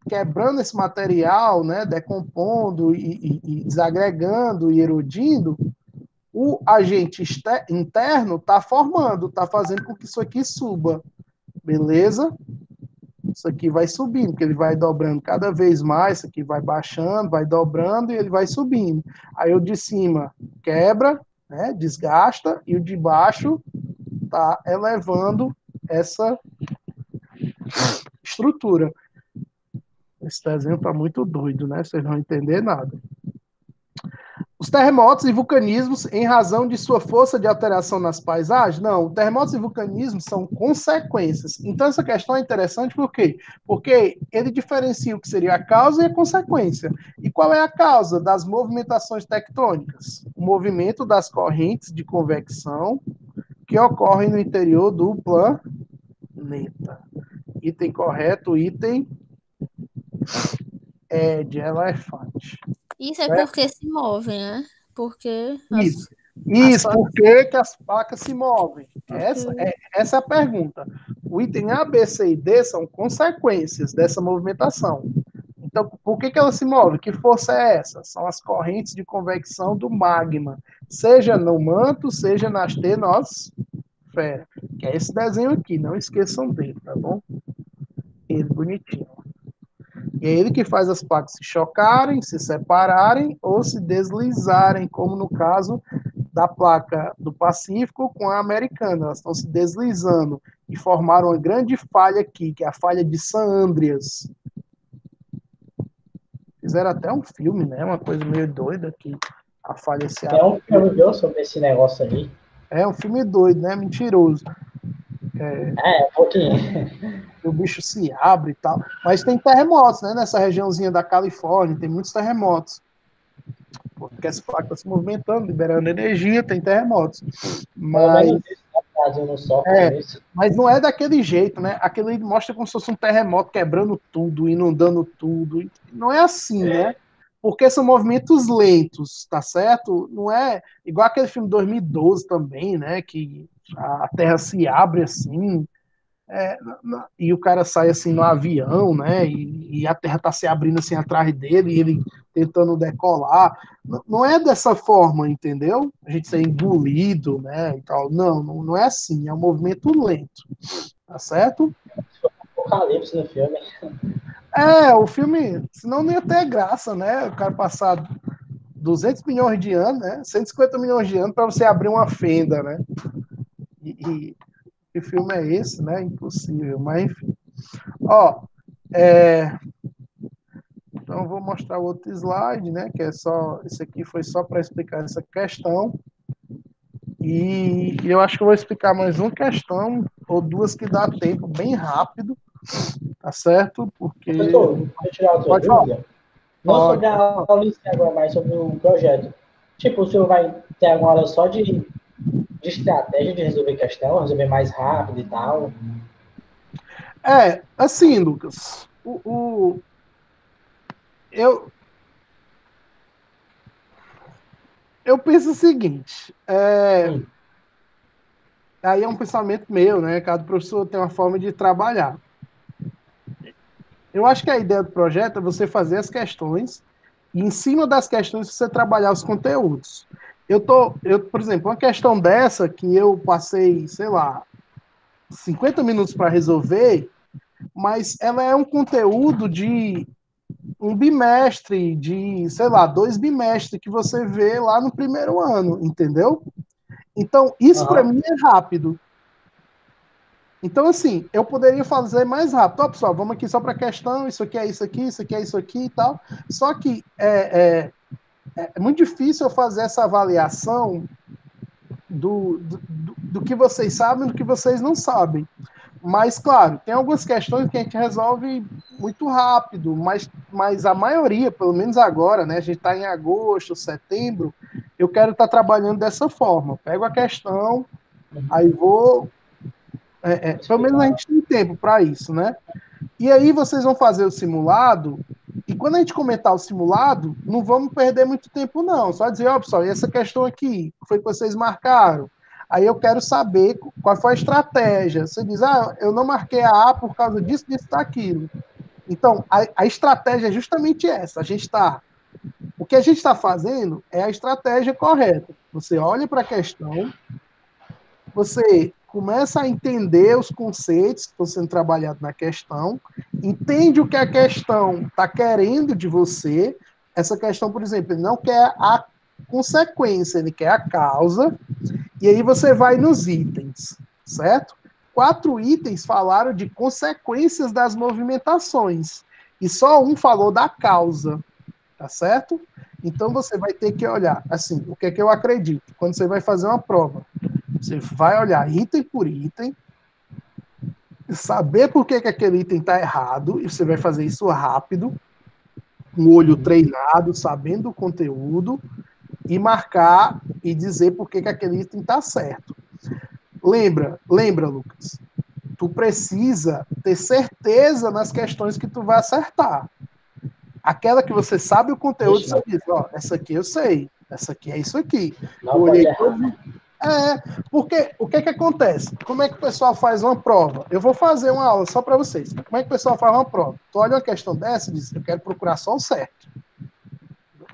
quebrando esse material, né, decompondo e desagregando e erodindo, o agente interno está formando, está fazendo com que isso aqui suba. Beleza? Isso aqui vai subindo, porque ele vai dobrando cada vez mais, isso aqui vai baixando, vai dobrando e ele vai subindo. Aí o de cima quebra, né, desgasta, e o de baixo está elevando essa estrutura. Esse desenho está muito doido, né? Vocês não vão entender nada. Os terremotos e vulcanismos, em razão de sua força de alteração nas paisagens? Não, terremotos e vulcanismos são consequências. Então, essa questão é interessante por quê? Porque ele diferencia o que seria a causa e a consequência. E qual é a causa das movimentações tectônicas? O movimento das correntes de convecção que ocorrem no interior do planeta. Item correto, item de elefante. Isso é porque se move, né? Porque Isso. as Isso, por que, que as placas se movem? Essa é a pergunta. O item A, B, C e D são consequências dessa movimentação. Então, por que, que ela se move? Que força é essa? São as correntes de convecção do magma, seja no manto, seja na astenosfera. Que é esse desenho aqui, não esqueçam dele, tá bom? Ele bonitinho. E é ele que faz as placas se chocarem, se separarem ou se deslizarem, como no caso da placa do Pacífico com a americana. Elas estão se deslizando e formaram uma grande falha aqui, que é a falha de San Andreas. Fizeram até um filme, né? Uma coisa meio doida que a falha se abre. É um filme meu sobre esse negócio aí. É um filme doido, né? Mentiroso. Um pouquinho. O bicho se abre e tal. Mas tem terremotos, né? Nessa regiãozinha da Califórnia, tem muitos terremotos. Porque as placas estão se movimentando, liberando energia, tem terremotos. Mas, mas não é daquele jeito, né? Aquele mostra como se fosse um terremoto quebrando tudo, inundando tudo. Não é assim, né? Porque são movimentos lentos, tá certo? Não é igual aquele filme 2012 também, né? Que a Terra se abre assim, e o cara sai assim no avião, né? E a Terra tá se abrindo assim atrás dele, e ele tentando decolar. Não é dessa forma, entendeu? A gente ser engolido, né? E tal. Não é assim. É um movimento lento, tá certo? Apocalipse no filme. O filme, senão não ia ter graça, né? O cara passar 200 milhões de anos, né? 150 milhões de anos para você abrir uma fenda, né? E que filme é esse, né? Impossível, mas enfim. Então eu vou mostrar outro slide, né? Que é só. Esse aqui foi só para explicar essa questão. E eu acho que eu vou explicar mais uma questão, ou duas que dá tempo, bem rápido, tá certo? Porque. Professor, deixa eu tirar outra dúvida. Não sobre a aula em si agora, mas sobre o projeto. Tipo, o senhor vai ter alguma aula só de estratégia de resolver questão, resolver mais rápido e tal? Assim, Lucas, eu penso o seguinte, aí é um pensamento meu, né? Cada professor tem uma forma de trabalhar. Eu acho que a ideia do projeto é você fazer as questões e, em cima das questões, você trabalhar os conteúdos. Por exemplo, uma questão dessa que eu passei, sei lá, 50 minutos para resolver, mas ela é um conteúdo de um bimestre, de, sei lá, 2 bimestres que você vê lá no primeiro ano, entendeu? Então, isso para mim é rápido. Então, assim, eu poderia fazer mais rápido. Ó, pessoal, vamos aqui só para a questão, isso aqui é isso aqui, isso aqui é isso aqui e tal. Só que é muito difícil eu fazer essa avaliação do que vocês sabem e do que vocês não sabem. Mas, claro, tem algumas questões que a gente resolve muito rápido, mas a maioria, pelo menos agora, né? A gente está em agosto, setembro, eu quero estar trabalhando dessa forma. Pego a questão, aí vou. Pelo menos a gente tem tempo para isso, né? E aí vocês vão fazer o simulado, e quando a gente comentar o simulado, não vamos perder muito tempo, não. Só dizer, ó, pessoal, e essa questão aqui, que foi que vocês marcaram? Aí eu quero saber qual foi a estratégia. Você diz, eu não marquei a A por causa disso, disso, daquilo. Então, a estratégia é justamente essa. O que a gente está fazendo é a estratégia correta. Você olha para a questão, você começa a entender os conceitos que estão sendo trabalhados na questão, entende o que a questão está querendo de você. Essa questão, por exemplo, ele não quer a consequência, ele quer a causa, e aí você vai nos itens, certo? 4 itens falaram de consequências das movimentações, e só um falou da causa, tá certo? Então você vai ter que olhar, assim, o que é que eu acredito? Quando você vai fazer uma prova, você vai olhar item por item, saber por que aquele item está errado, e você vai fazer isso rápido, com o olho treinado, sabendo o conteúdo, e marcar e dizer por que aquele item está certo. Lembra, Lucas, tu precisa ter certeza nas questões que tu vai acertar. Aquela que você sabe o conteúdo, você diz, ó, essa aqui eu sei, essa aqui é isso aqui. Não pode errar. Porque o que acontece? Como é que o pessoal faz uma prova? Eu vou fazer uma aula só para vocês. Como é que o pessoal faz uma prova? Tu olha uma questão dessa e diz, eu quero procurar só o certo.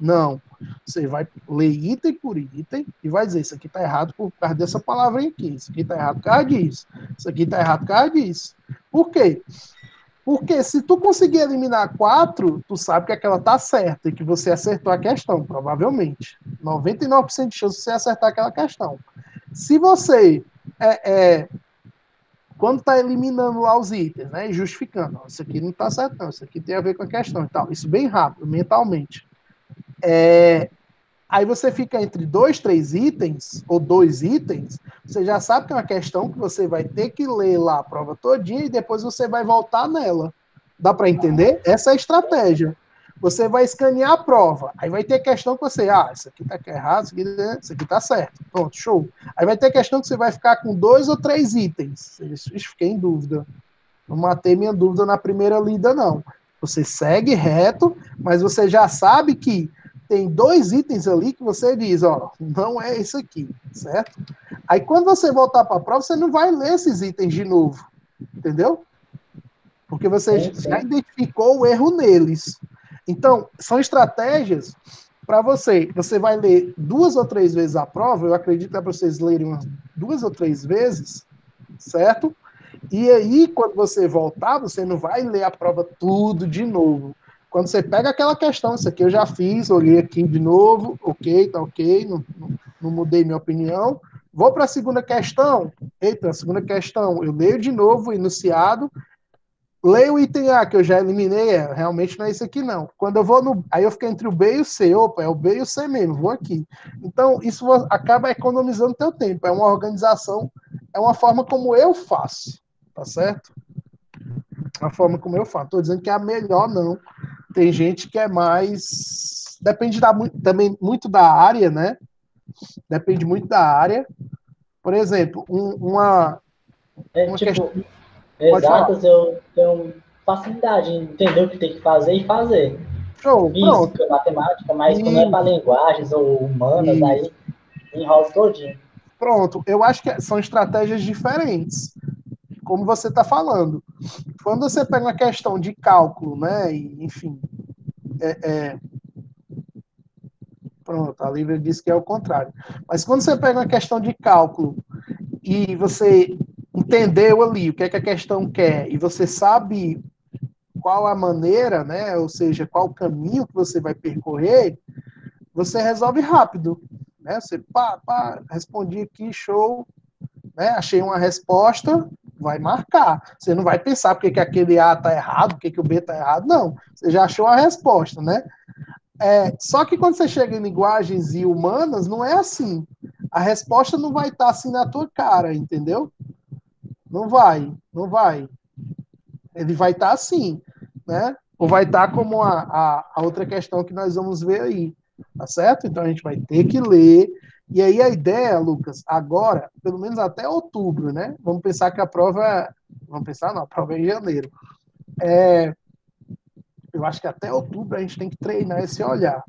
Não. Você vai ler item por item e vai dizer, isso aqui está errado por causa dessa palavra aqui, isso aqui está errado por causa disso, isso aqui está errado por causa disso. Por quê? Porque se tu conseguir eliminar 4, tu sabe que aquela tá certa e que você acertou a questão, provavelmente. 99% de chance de você acertar aquela questão. Se você, quando tá eliminando lá os itens, né, e justificando, isso aqui não tá certo não, isso aqui tem a ver com a questão e tal, isso bem rápido, mentalmente. Aí você fica entre 2, 3 itens, ou 2 itens, você já sabe que é uma questão que você vai ter que ler lá a prova todinha e depois você vai voltar nela. Dá para entender? Essa é a estratégia. Você vai escanear a prova, aí vai ter questão que você, isso aqui tá errado, isso aqui tá certo. Pronto, show. Aí vai ter questão que você vai ficar com 2 ou 3 itens. Fiquei em dúvida. Não matei minha dúvida na primeira lida, não. Você segue reto, mas você já sabe que tem 2 itens ali que você diz, ó, não é isso aqui, certo? Aí quando você voltar para a prova, você não vai ler esses itens de novo, entendeu? Porque você já identificou o erro neles. Então, são estratégias para você. Você vai ler 2 ou 3 vezes a prova, eu acredito que é para vocês lerem umas 2 ou 3 vezes, certo? E aí, quando você voltar, você não vai ler a prova tudo de novo. Quando você pega aquela questão, isso aqui eu já fiz, olhei aqui de novo, ok, tá ok, não mudei minha opinião. Vou para a segunda questão. Eita, a segunda questão, eu leio de novo o enunciado, leio o item A, que eu já eliminei, realmente não é isso aqui não. Quando eu vou no... Aí eu fico entre o B e o C, opa, é o B e o C mesmo, vou aqui. Então, isso acaba economizando teu tempo, é uma organização, é uma forma como eu faço, tá certo? A forma como eu faço. Estou dizendo que é a melhor, não. Tem gente que é mais. Depende também muito da área, né? Depende muito da área. Por exemplo, uma questão... Exatas, eu tenho facilidade em entender o que tem que fazer e fazer. Show, Física, pronto. Matemática, mas quando é para linguagens ou humanas, aí enrola todinho. Pronto, eu acho que são estratégias diferentes, como você está falando. quando você pega uma questão de cálculo, né, e, enfim, pronto, a Lívia disse que é o contrário. Mas quando você pega uma questão de cálculo e você entendeu ali o que é que a questão quer e você sabe qual a maneira, né, ou seja, qual o caminho que você vai percorrer, você resolve rápido, né? Você respondi aqui, show, né? Achei uma resposta, vai marcar. Você não vai pensar porque que aquele A está errado, porque que o B está errado, não. Você já achou a resposta, né? Só que quando você chega em linguagens e humanas, não é assim. A resposta não vai estar assim na tua cara, entendeu? Não vai, não vai. Ele vai estar assim, né? Ou vai estar como a outra questão que nós vamos ver aí, tá certo? Então a gente vai ter que ler. E aí a ideia, Lucas, agora, pelo menos até outubro, né? Vamos pensar que a prova. Vamos pensar, não, a prova é em janeiro. Eu acho que até outubro a gente tem que treinar esse olhar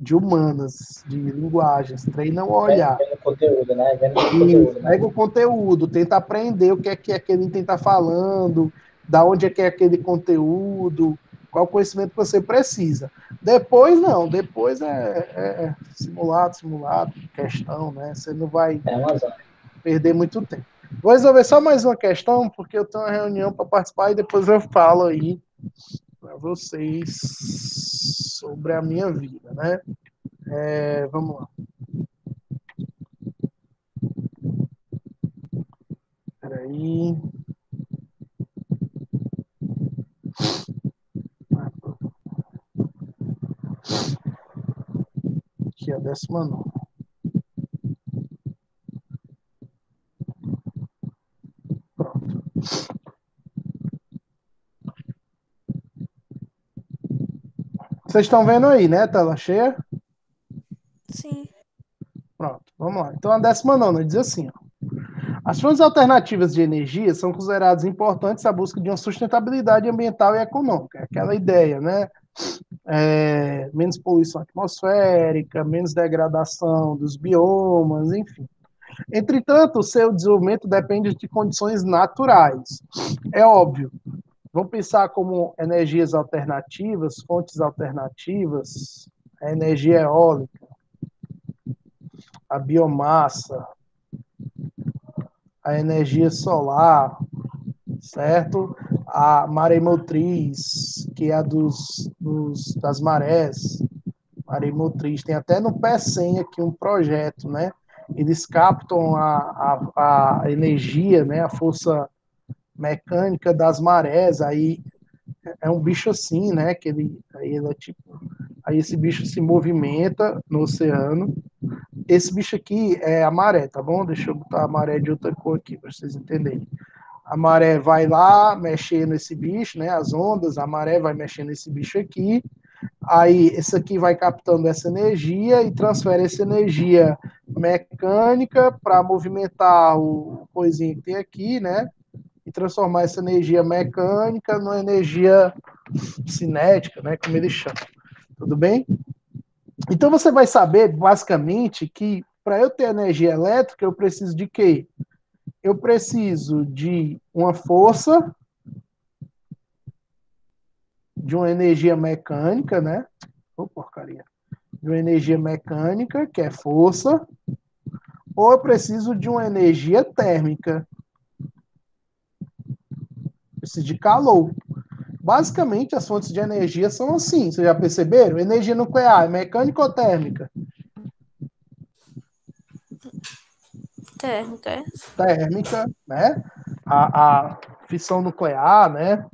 de humanas, de linguagens, treina o olhar. Vendo conteúdo, né? Pega o conteúdo, tenta aprender o que é que aquele tem tá falando, da onde é que é aquele conteúdo, qual conhecimento que você precisa. Depois não, depois é simulado, questão, né? Você não vai perder muito tempo. Vou resolver só mais uma questão, porque eu tenho uma reunião para participar e depois eu falo aí para vocês sobre a minha vida, né? Vamos lá. Peraí. Aqui, a 19ª. Pronto. Vocês estão vendo aí, né? Tela cheia? Sim. Pronto, vamos lá. Então, a 19ª diz assim, ó. As fontes alternativas de energia são consideradas importantes à busca de uma sustentabilidade ambiental e econômica. É aquela ideia, né? Menos poluição atmosférica, menos degradação dos biomas, enfim. Entretanto, o seu desenvolvimento depende de condições naturais. É óbvio. Vamos pensar como energias alternativas, fontes alternativas, a energia eólica, a biomassa, a energia solar, certo? A maremotriz, que é a das marés, maremotriz. Tem até no PECEM aqui um projeto, né? Eles captam a energia, né? A força mecânica das marés, aí é um bicho assim, né? Que ele é tipo, aí esse bicho se movimenta no oceano. Esse bicho aqui é a maré, tá bom? Deixa eu botar a maré de outra cor aqui para vocês entenderem. A maré vai lá mexer nesse bicho, né? As ondas, a maré vai mexendo nesse bicho aqui. Aí esse aqui vai captando essa energia e transfere essa energia mecânica para movimentar o coisinho que tem aqui, né? E transformar essa energia mecânica numa energia cinética, né? Como eles chamam. Tudo bem? Então você vai saber, basicamente, que para eu ter energia elétrica, eu preciso de quê? Eu preciso de uma força, de uma energia mecânica, né? Porcaria. De uma energia mecânica, que é força, ou eu preciso de uma energia térmica. Preciso de calor. Basicamente, as fontes de energia são assim, vocês já perceberam? Energia nuclear, é mecânica ou térmica? Térmica. Térmica, né? A fissão nuclear, né?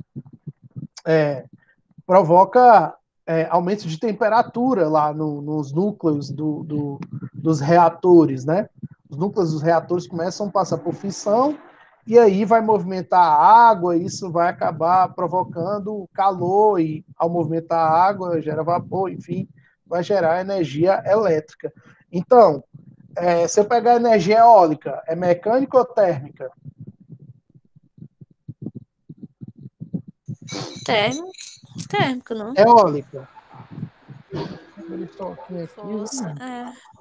Provoca aumento de temperatura lá nos núcleos dos reatores, né? Os núcleos dos reatores começam a passar por fissão e aí vai movimentar a água, e isso vai acabar provocando calor e ao movimentar a água gera vapor, enfim, vai gerar energia elétrica. Então, se eu pegar energia eólica, é mecânica ou térmica? Térmico, não? Eólica. Força,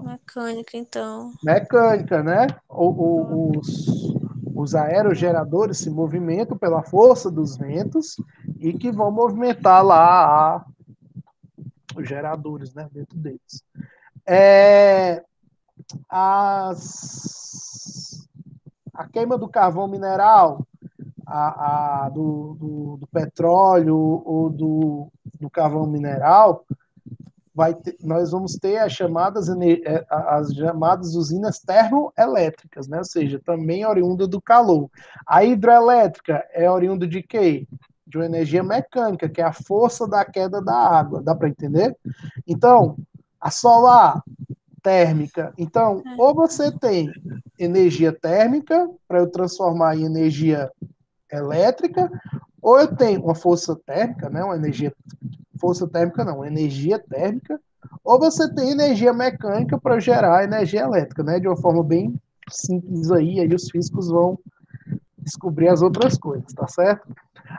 mecânica, então. Mecânica, né? Os Os aerogeradores se movimentam pela força dos ventos e que vão movimentar lá os geradores, né, dentro deles. A queima do carvão mineral, do petróleo ou do carvão mineral, nós vamos ter as chamadas usinas termoelétricas, né? Ou seja, também oriunda do calor. A hidroelétrica é oriunda de quê? De uma energia mecânica, que é a força da queda da água. Dá para entender? Então, a solar térmica. Então, ou você tem energia térmica para eu transformar em energia elétrica, ou eu tenho uma força térmica, né? Uma energia energia térmica, ou você tem energia mecânica para gerar energia elétrica, né? De uma forma bem simples aí os físicos vão descobrir as outras coisas, tá certo?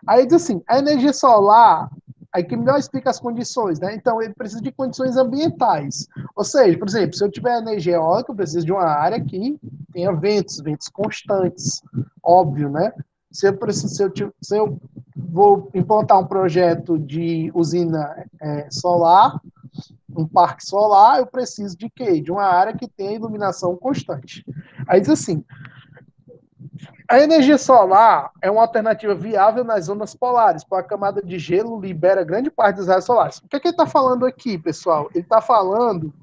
Aí diz assim, a energia solar, aí que melhor explica as condições, né? Então, ele precisa de condições ambientais. Ou seja, por exemplo, se eu tiver energia eólica, eu preciso de uma área que tenha ventos constantes, óbvio, né? Se eu vou implantar um projeto de usina solar, um parque solar, eu preciso de quê? De uma área que tenha iluminação constante. Aí diz assim, a energia solar é uma alternativa viável nas zonas polares, pois a camada de gelo libera grande parte dos raios solares. O que ele está falando aqui, pessoal? Ele está falando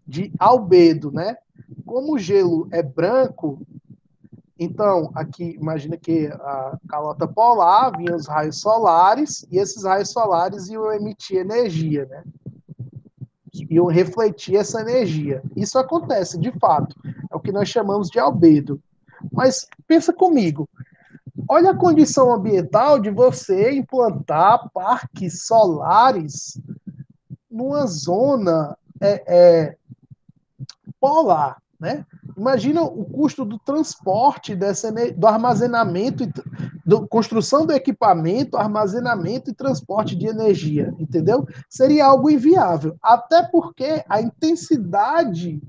de albedo, né? Como o gelo é branco, então, aqui, imagina que a calota polar vinha os raios solares, e esses raios solares iam emitir energia, né? Iam refletir essa energia. Isso acontece, de fato. É o que nós chamamos de albedo. Mas pensa comigo. Olha a condição ambiental de você implantar parques solares numa zona polar, né? Imagina o custo do transporte, do armazenamento, construção do equipamento, armazenamento e transporte de energia, entendeu? Seria algo inviável. Até porque a intensidade,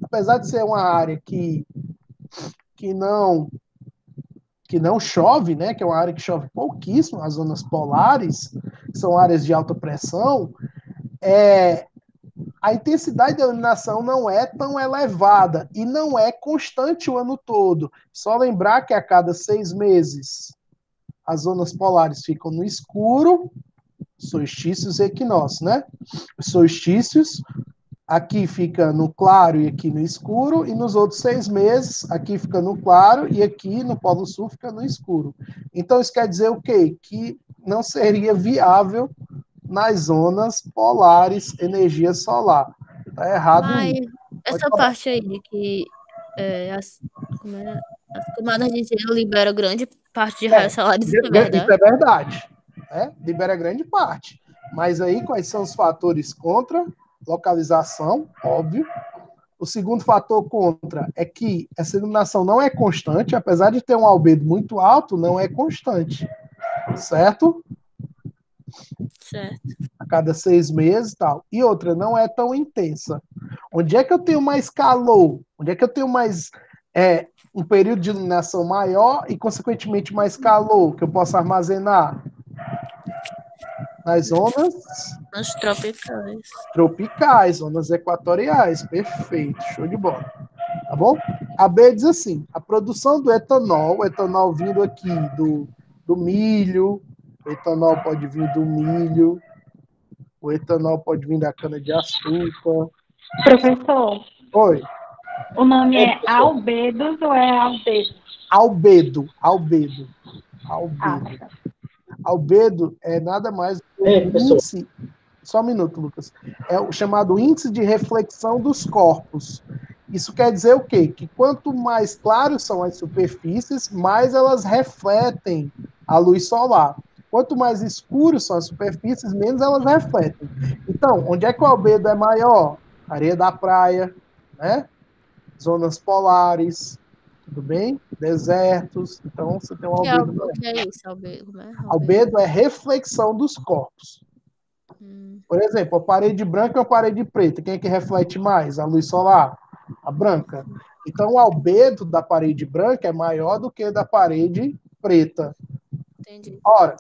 apesar de ser uma área que não chove, né? Que é uma área que chove pouquíssimo, as zonas polares, que são áreas de alta pressão, a intensidade da iluminação não é tão elevada e não é constante o ano todo. Só lembrar que a cada 6 meses as zonas polares ficam no escuro, solstícios e equinócios, né? Os solstícios aqui fica no claro e aqui no escuro, e nos outros 6 meses aqui fica no claro e aqui no Polo Sul fica no escuro. Então isso quer dizer o quê? Que não seria viável nas zonas polares energia solar. Tá errado isso. Essa parte aí de que as camadas de gelo liberam grande parte de raios solares, isso é verdade? Isso é verdade. Libera grande parte. Mas aí, quais são os fatores contra? Localização, óbvio. O segundo fator contra é que essa iluminação não é constante, apesar de ter um albedo muito alto, não é constante. Certo? Certo. A cada 6 meses e tal. E outra, não é tão intensa. Onde é que eu tenho mais calor? Onde é que eu tenho mais um período de iluminação maior e, consequentemente, mais calor que eu posso armazenar? Nas zonas Nas tropicais. Tropicais, zonas equatoriais. Perfeito, show de bola. Tá bom? A B diz assim, a produção do etanol, o etanol vindo aqui do milho, o etanol pode vir do milho, o etanol pode vir da cana-de-açúcar. Professor. Oi. O nome é albedos ou é albedo? Albedo. Tá. Albedo é nada mais do que o índice. Só um minuto, Lucas. É o chamado índice de reflexão dos corpos. Isso quer dizer o quê? Que quanto mais claros são as superfícies, mais elas refletem a luz solar. Quanto mais escuros são as superfícies, menos elas refletem. Então, onde é que o albedo é maior? Areia da praia, né? Zonas polares, tudo bem? Desertos. Então, você tem um albedo maior. O que é isso, albedo? Albedo é reflexão dos corpos. Por exemplo, a parede branca ou a parede preta? Quem é que reflete mais? A luz solar? A branca. Então, o albedo da parede branca é maior do que da parede preta. Entendi. Ora,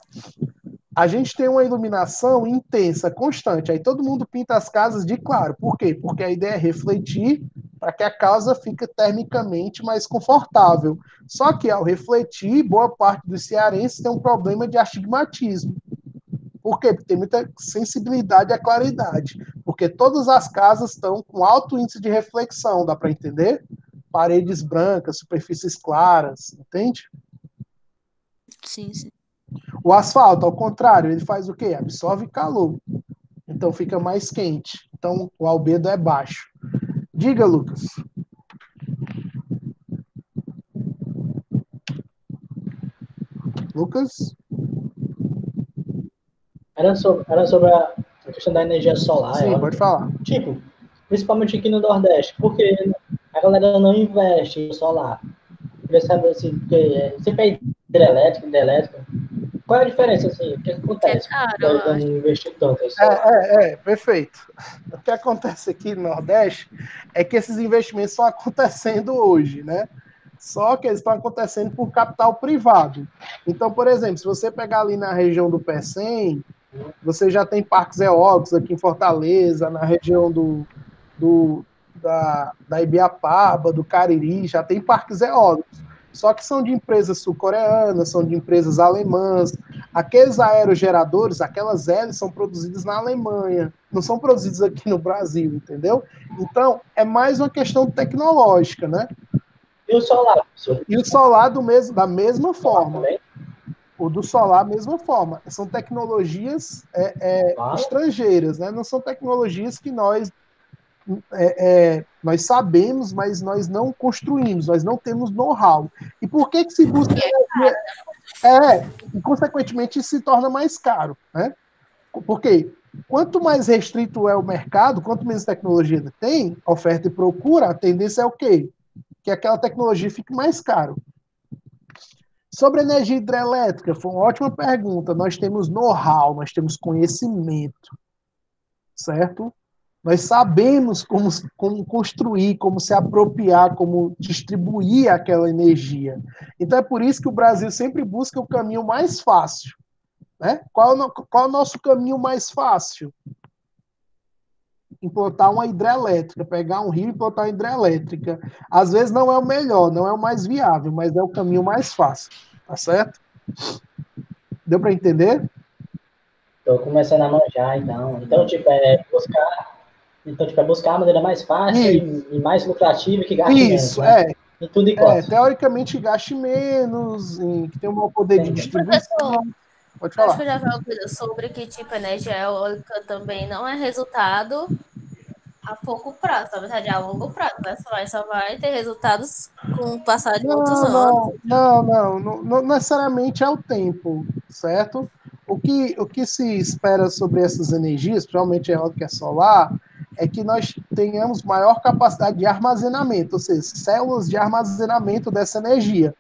a gente tem uma iluminação intensa, constante. Aí todo mundo pinta as casas de claro. Por quê? Porque a ideia é refletir para que a casa fique termicamente mais confortável. Só que ao refletir, boa parte dos cearenses tem um problema de astigmatismo. Por quê? Porque tem muita sensibilidade à claridade. Porque todas as casas estão com alto índice de reflexão, dá para entender? Paredes brancas, superfícies claras, entende? Sim, sim. O asfalto, ao contrário, ele faz o quê? Absorve calor. Então fica mais quente. Então o albedo é baixo. Diga, Lucas. Lucas? Era sobre a questão da energia solar, Sim, pode eólica. falar. Tipo, principalmente aqui no Nordeste, porque a galera não investe em solar. Queria saber assim, porque sempre é hidrelétrica. Qual é a diferença, assim? O que acontece? caro, eu Para não acho. investir tanto em solar? Perfeito. O que acontece aqui no Nordeste é que esses investimentos estão acontecendo hoje, né? Só que eles estão acontecendo por capital privado. Então, por exemplo, se você pegar ali na região do Pecém, você já tem parques eólicos aqui em Fortaleza, na região da Ibiapaba, do Cariri, já tem parques eólicos. Só que são de empresas sul-coreanas, são de empresas alemãs. Aqueles aerogeradores, aquelas hélices são produzidas na Alemanha, não são produzidos aqui no Brasil, entendeu? Então, é mais uma questão tecnológica, né? E o solar, professor? E o solar da mesma Solar forma. também? O do solar, mesma forma. São tecnologias Claro. estrangeiras, né? Não são tecnologias que nós sabemos, mas nós não construímos, nós não temos know-how. E por que se busca energia? E consequentemente isso se torna mais caro, né? Porque quanto mais restrito é o mercado, quanto menos tecnologia tem, oferta e procura, a tendência é o quê? Que aquela tecnologia fique mais caro. Sobre energia hidrelétrica, foi uma ótima pergunta. Nós temos know-how, nós temos conhecimento, certo? Nós sabemos como construir, como se apropriar, como distribuir aquela energia. Então é por isso que o Brasil sempre busca o caminho mais fácil. Né? Qual é o nosso caminho mais fácil? Implantar uma hidrelétrica, pegar um rio e implantar uma hidrelétrica. Às vezes não é o melhor, não é o mais viável, mas é o caminho mais fácil. Tá certo? Deu para entender? Estou começando a manjar, então. Então, é buscar a maneira mais fácil e mais lucrativa que gaste menos, né? Em tudo e quanto. Teoricamente gaste menos, que tem um maior poder de distribuição. Professor, Pode falar. acho que eu já vi uma coisa sobre que, tipo, energia eólica também não é resultado a pouco prazo, na verdade, é a longo prazo, né? Só vai ter resultados com o passar de outros anos. Não necessariamente é o tempo, certo? O que se espera sobre essas energias, principalmente eólica e solar, é que nós tenhamos maior capacidade de armazenamento, ou seja, células de armazenamento dessa energia,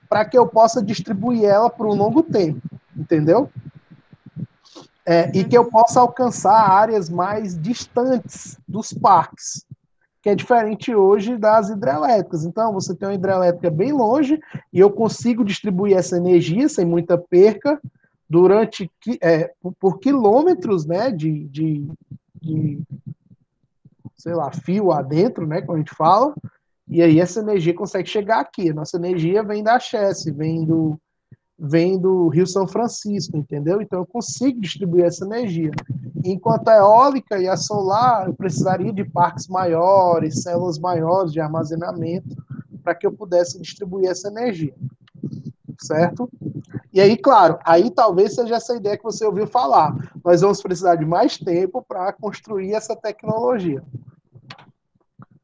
para que eu possa distribuir ela por um longo tempo, entendeu? E que eu possa alcançar áreas mais distantes dos parques, que é diferente hoje das hidrelétricas. Então, você tem uma hidrelétrica bem longe e eu consigo distribuir essa energia sem muita perca durante por quilômetros, né, de sei lá, fio adentro, né, como a gente fala, e aí essa energia consegue chegar aqui. A nossa energia vem da Chesse, vem do Rio São Francisco, entendeu? Então eu consigo distribuir essa energia. Enquanto a eólica e a solar, eu precisaria de parques maiores, células maiores de armazenamento, para que eu pudesse distribuir essa energia. Certo? E aí, claro, aí talvez seja essa ideia que você ouviu falar. Nós vamos precisar de mais tempo para construir essa tecnologia.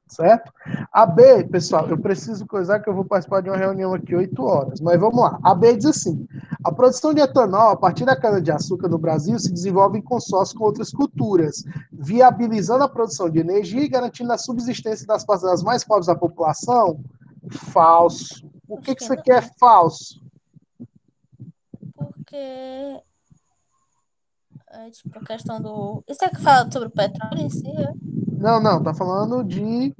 Certo? A B, pessoal, eu preciso coisar que eu vou participar de uma reunião aqui 8 horas, mas vamos lá. A B diz assim: a produção de etanol a partir da cana-de-açúcar no Brasil se desenvolve em consórcio com outras culturas, viabilizando a produção de energia e garantindo a subsistência das parcelas mais pobres da população? Falso. Por que isso aqui é falso? Porque tipo, a questão do... Isso é que fala sobre o petróleo em si? Não, tá falando de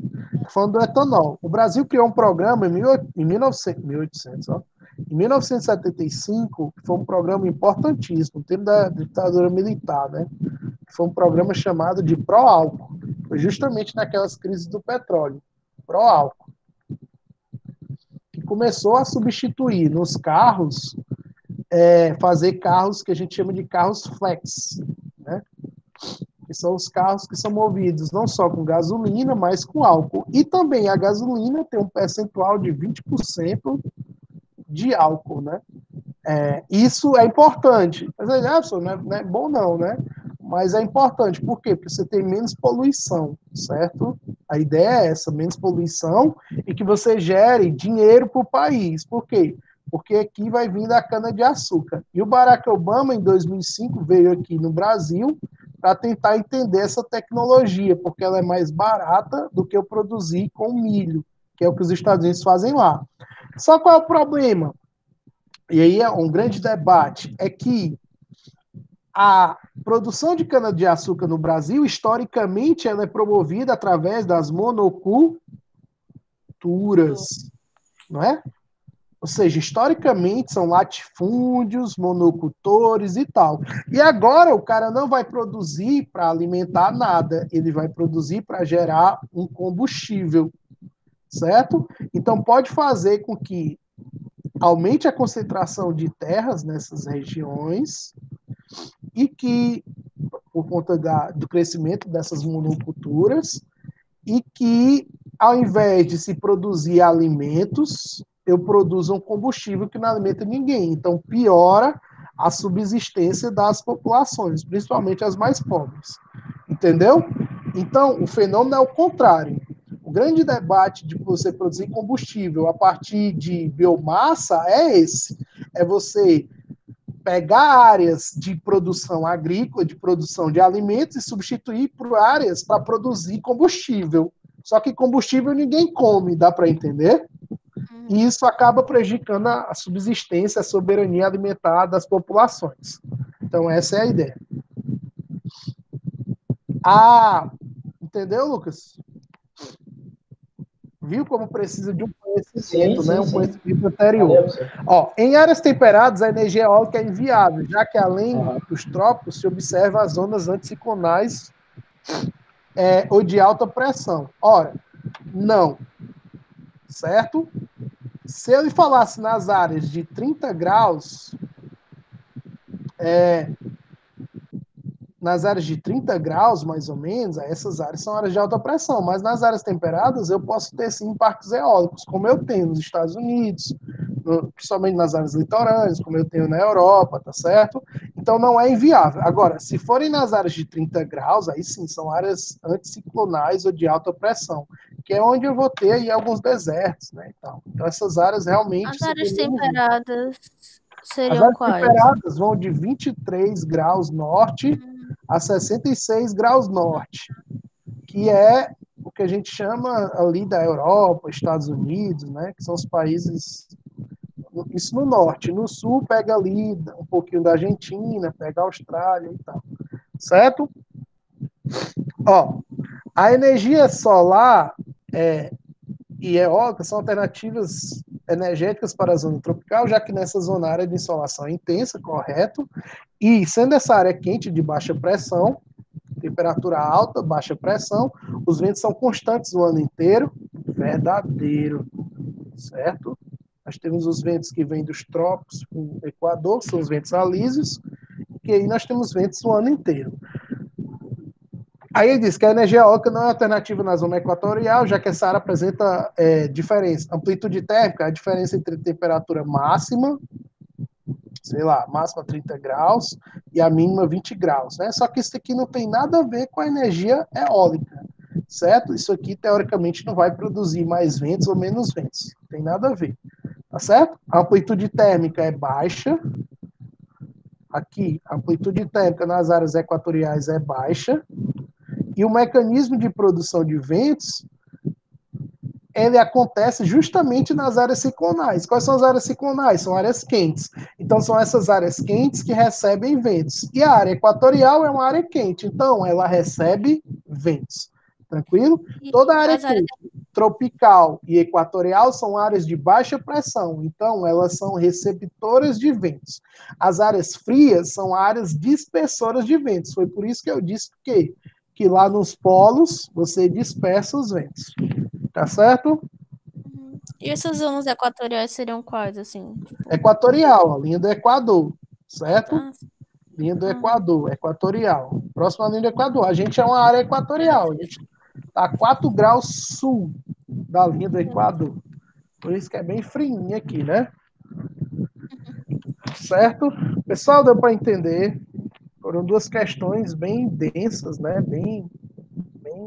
falando do etanol. O Brasil criou um programa em 1975, que foi um programa importantíssimo, no tempo da ditadura militar, né? Foi um programa chamado de Pró-Álcool. Foi justamente naquelas crises do petróleo. Pró-Álcool. Que começou a substituir nos carros, fazer carros que a gente chama de carros flex, né? Que são os carros que são movidos não só com gasolina, mas com álcool. E também a gasolina tem um percentual de 20% de álcool, né? Isso é importante. Mas não é bom não, né? Mas é importante. Por quê? Porque você tem menos poluição, certo? A ideia é essa, menos poluição e que você gere dinheiro para o país. Por quê? Porque aqui vai vir da cana-de-açúcar. E o Barack Obama, em 2005, veio aqui no Brasil para tentar entender essa tecnologia, porque ela é mais barata do que eu produzir com milho, que é o que os Estados Unidos fazem lá. Só qual é o problema? E aí é um grande debate, é que a produção de cana-de-açúcar no Brasil, historicamente, ela é promovida através das monoculturas, não é? Ou seja, historicamente são latifúndios, monocultores e tal. E agora o cara não vai produzir para alimentar nada, ele vai produzir para gerar um combustível, certo? Então pode fazer com que aumente a concentração de terras nessas regiões e que, por conta do crescimento dessas monoculturas, e que, ao invés de se produzir alimentos, eu produzo um combustível que não alimenta ninguém. Então, piora a subsistência das populações, principalmente as mais pobres. Entendeu? Então, o fenômeno é o contrário. O grande debate de você produzir combustível a partir de biomassa é esse. É você pegar áreas de produção agrícola, de produção de alimentos e substituir por áreas para produzir combustível. Só que combustível ninguém come, dá para entender? E isso acaba prejudicando a subsistência, a soberania alimentar das populações. Então, essa é a ideia. Entendeu, Lucas? Viu como precisa de um conhecimento, né? Um conhecimento anterior. Em áreas temperadas, a energia eólica é inviável, já que além dos trópicos se observa as zonas anticiclonais ou de alta pressão. Ora, não. Certo? Se ele falasse nas áreas de 30 graus, nas áreas de 30 graus, mais ou menos, essas áreas são áreas de alta pressão, mas nas áreas temperadas eu posso ter, sim, parques eólicos, como eu tenho nos Estados Unidos, principalmente nas áreas litorâneas, como eu tenho na Europa, tá certo? Então não é inviável. Agora, se forem nas áreas de 30 graus, aí sim, são áreas anticiclonais ou de alta pressão, que é onde eu vou ter aí alguns desertos, né? Então essas áreas realmente... As áreas temperadas seriam as áreas quais? temperadas vão de 23 graus norte a 66 graus norte, que é o que a gente chama ali da Europa, Estados Unidos, né? Que são os países... Isso no norte. No sul pega ali um pouquinho da Argentina, pega a Austrália e tal. Certo? A energia solar e eólica são alternativas energéticas para a zona tropical, já que nessa zona a área de insolação é intensa, correto? E sendo essa área quente de baixa pressão, temperatura alta, baixa pressão, os ventos são constantes o ano inteiro, verdadeiro, certo? Nós temos os ventos que vêm dos trópicos, do Equador, que são os ventos alísios, e aí nós temos ventos o ano inteiro. Aí ele diz que a energia eólica não é alternativa na zona equatorial, já que essa área apresenta diferença. Amplitude térmica, a diferença entre a temperatura máxima, máxima 30 graus, e a mínima 20 graus, né? Só que isso aqui não tem nada a ver com a energia eólica, certo? Isso aqui, teoricamente, não vai produzir mais ventos ou menos ventos. Não tem nada a ver, tá certo? A amplitude térmica é baixa. Aqui, a amplitude térmica nas áreas equatoriais é baixa. E o mecanismo de produção de ventos, ele acontece justamente nas áreas ciclonais. Quais são as áreas ciclonais? São áreas quentes. Então, são essas áreas quentes que recebem ventos. E a área equatorial é uma área quente. Então, ela recebe ventos. Tranquilo? Toda a área quente. tropical e equatorial são áreas de baixa pressão, então elas são receptoras de ventos. As áreas frias são áreas dispersoras de ventos. Foi por isso que eu disse que lá nos polos você dispersa os ventos. Tá certo? E essas zonas equatoriais seriam quais, assim? Equatorial, a linha do Equador, certo? Tá. Linha do Equador, equatorial. Próxima linha do Equador. A gente é uma área equatorial. A gente está a 4 graus sul da linha do Equador. Por isso que é bem frio aqui, né? Certo? Pessoal, deu para entender. Foram duas questões bem densas, né? Bem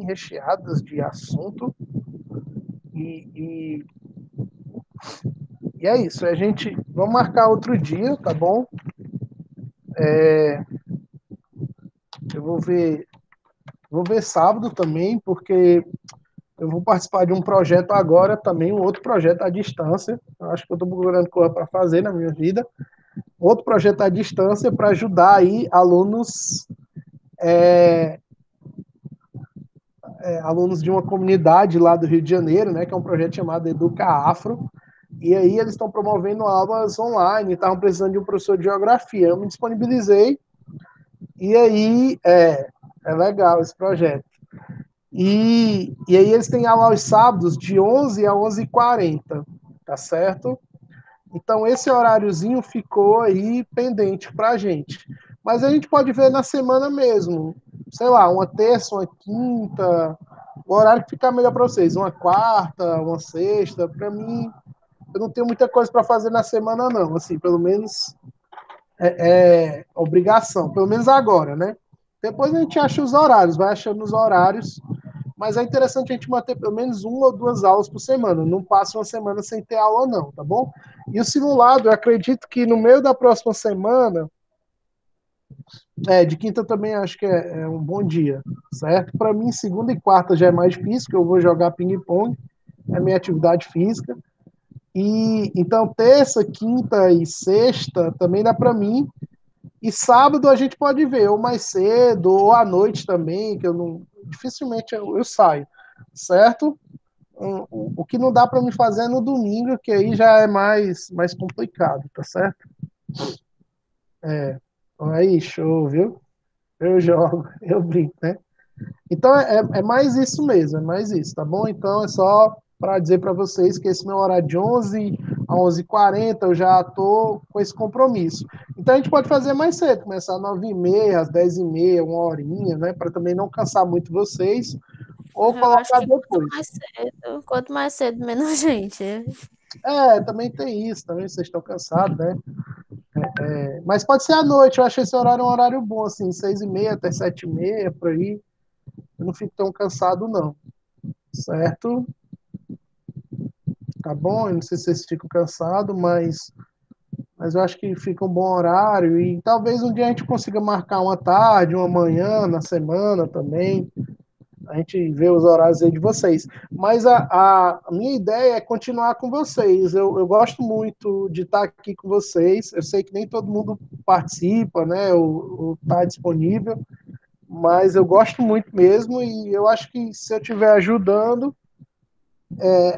recheadas de assunto. E é isso. A gente vamos marcar outro dia, tá bom? Eu vou ver sábado também, porque eu vou participar de um projeto agora também, um outro projeto à distância. Eu acho que eu estou procurando coisa para fazer na minha vida. Outro projeto à distância para ajudar aí alunos alunos de uma comunidade lá do Rio de Janeiro, né, que é um projeto chamado Educa Afro. E aí eles estão promovendo aulas online, estavam precisando de um professor de geografia. Eu me disponibilizei. E aí é legal esse projeto. E aí eles têm aula aos sábados de 11 a 11h40, tá certo? Então esse horáriozinho ficou aí pendente para a gente. Mas a gente pode ver na semana mesmo, sei lá, uma terça, uma quinta, o horário que ficar melhor para vocês, uma quarta, uma sexta. Para mim, eu não tenho muita coisa para fazer na semana não, assim, pelo menos é obrigação, pelo menos agora, né? Depois a gente acha os horários, vai achando os horários, mas é interessante a gente manter pelo menos 1 ou 2 aulas por semana, não passa uma semana sem ter aula não, tá bom? E o simulado, eu acredito que no meio da próxima semana, de quinta também acho que é um bom dia, certo? Para mim, segunda e quarta já é mais difícil, porque eu vou jogar ping-pong, é minha atividade física, e então terça, quinta e sexta também dá para mim. E sábado a gente pode ver, ou mais cedo, ou à noite também, que eu não. Dificilmente eu saio, certo? O que não dá para me fazer é no domingo, que aí já é mais complicado, tá certo? Aí, show, viu? Eu jogo, eu brinco, né? Então é mais isso mesmo, é mais isso, tá bom? Então é só para dizer para vocês que esse meu horário de 11 a 11h40 eu já tô com esse compromisso. Então a gente pode fazer mais cedo, começar às 9h30, às 10h30, uma horinha, né? Para também não cansar muito vocês, ou Eu acho colocar que depois. quanto mais cedo, menos gente. Também tem isso, também vocês estão cansados, né? Mas pode ser à noite, eu acho esse horário um horário bom, assim, 6h30 até 7h30, por aí. Eu não fico tão cansado, não. Certo? Tá bom? Eu não sei se vocês ficam cansados, mas eu acho que fica um bom horário. E talvez um dia a gente consiga marcar uma tarde, uma manhã, na semana também. A gente vê os horários aí de vocês. Mas a minha ideia é continuar com vocês. Eu gosto muito de estar aqui com vocês. Eu sei que nem todo mundo participa, né? Ou está disponível. Mas eu gosto muito mesmo. E eu acho que se eu estiver ajudando,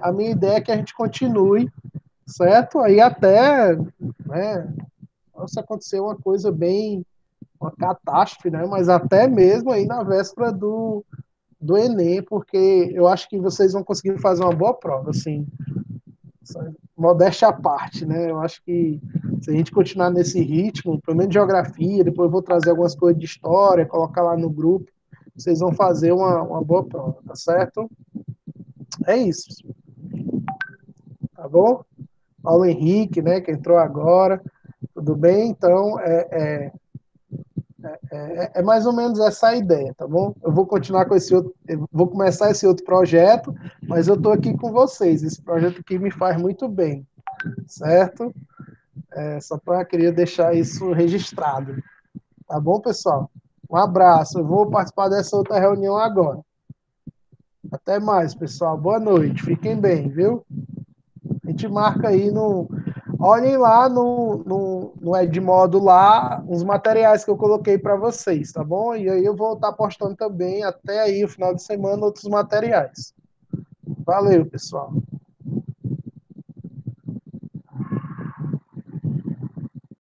a minha ideia é que a gente continue, certo? Aí até, né? Se acontecer uma coisa uma catástrofe, né? Mas até mesmo aí na véspera do Enem, porque eu acho que vocês vão conseguir fazer uma boa prova, assim, modéstia à parte, né? Eu acho que se a gente continuar nesse ritmo, pelo menos de geografia, depois eu vou trazer algumas coisas de história, colocar lá no grupo, vocês vão fazer uma boa prova, tá certo? É isso. Tá bom? Paulo Henrique, né, que entrou agora, tudo bem? Então, é mais ou menos essa a ideia, tá bom? Eu vou continuar com vou começar esse outro projeto, mas eu estou aqui com vocês. Esse projeto aqui me faz muito bem, certo? Só para queria deixar isso registrado, tá bom, pessoal? Um abraço. Eu vou participar dessa outra reunião agora. Até mais, pessoal. Boa noite. Fiquem bem, viu? A gente marca aí no. Olhem lá no Edmodo lá os materiais que eu coloquei para vocês, tá bom? E aí eu vou estar postando também até aí o final de semana outros materiais. Valeu, pessoal.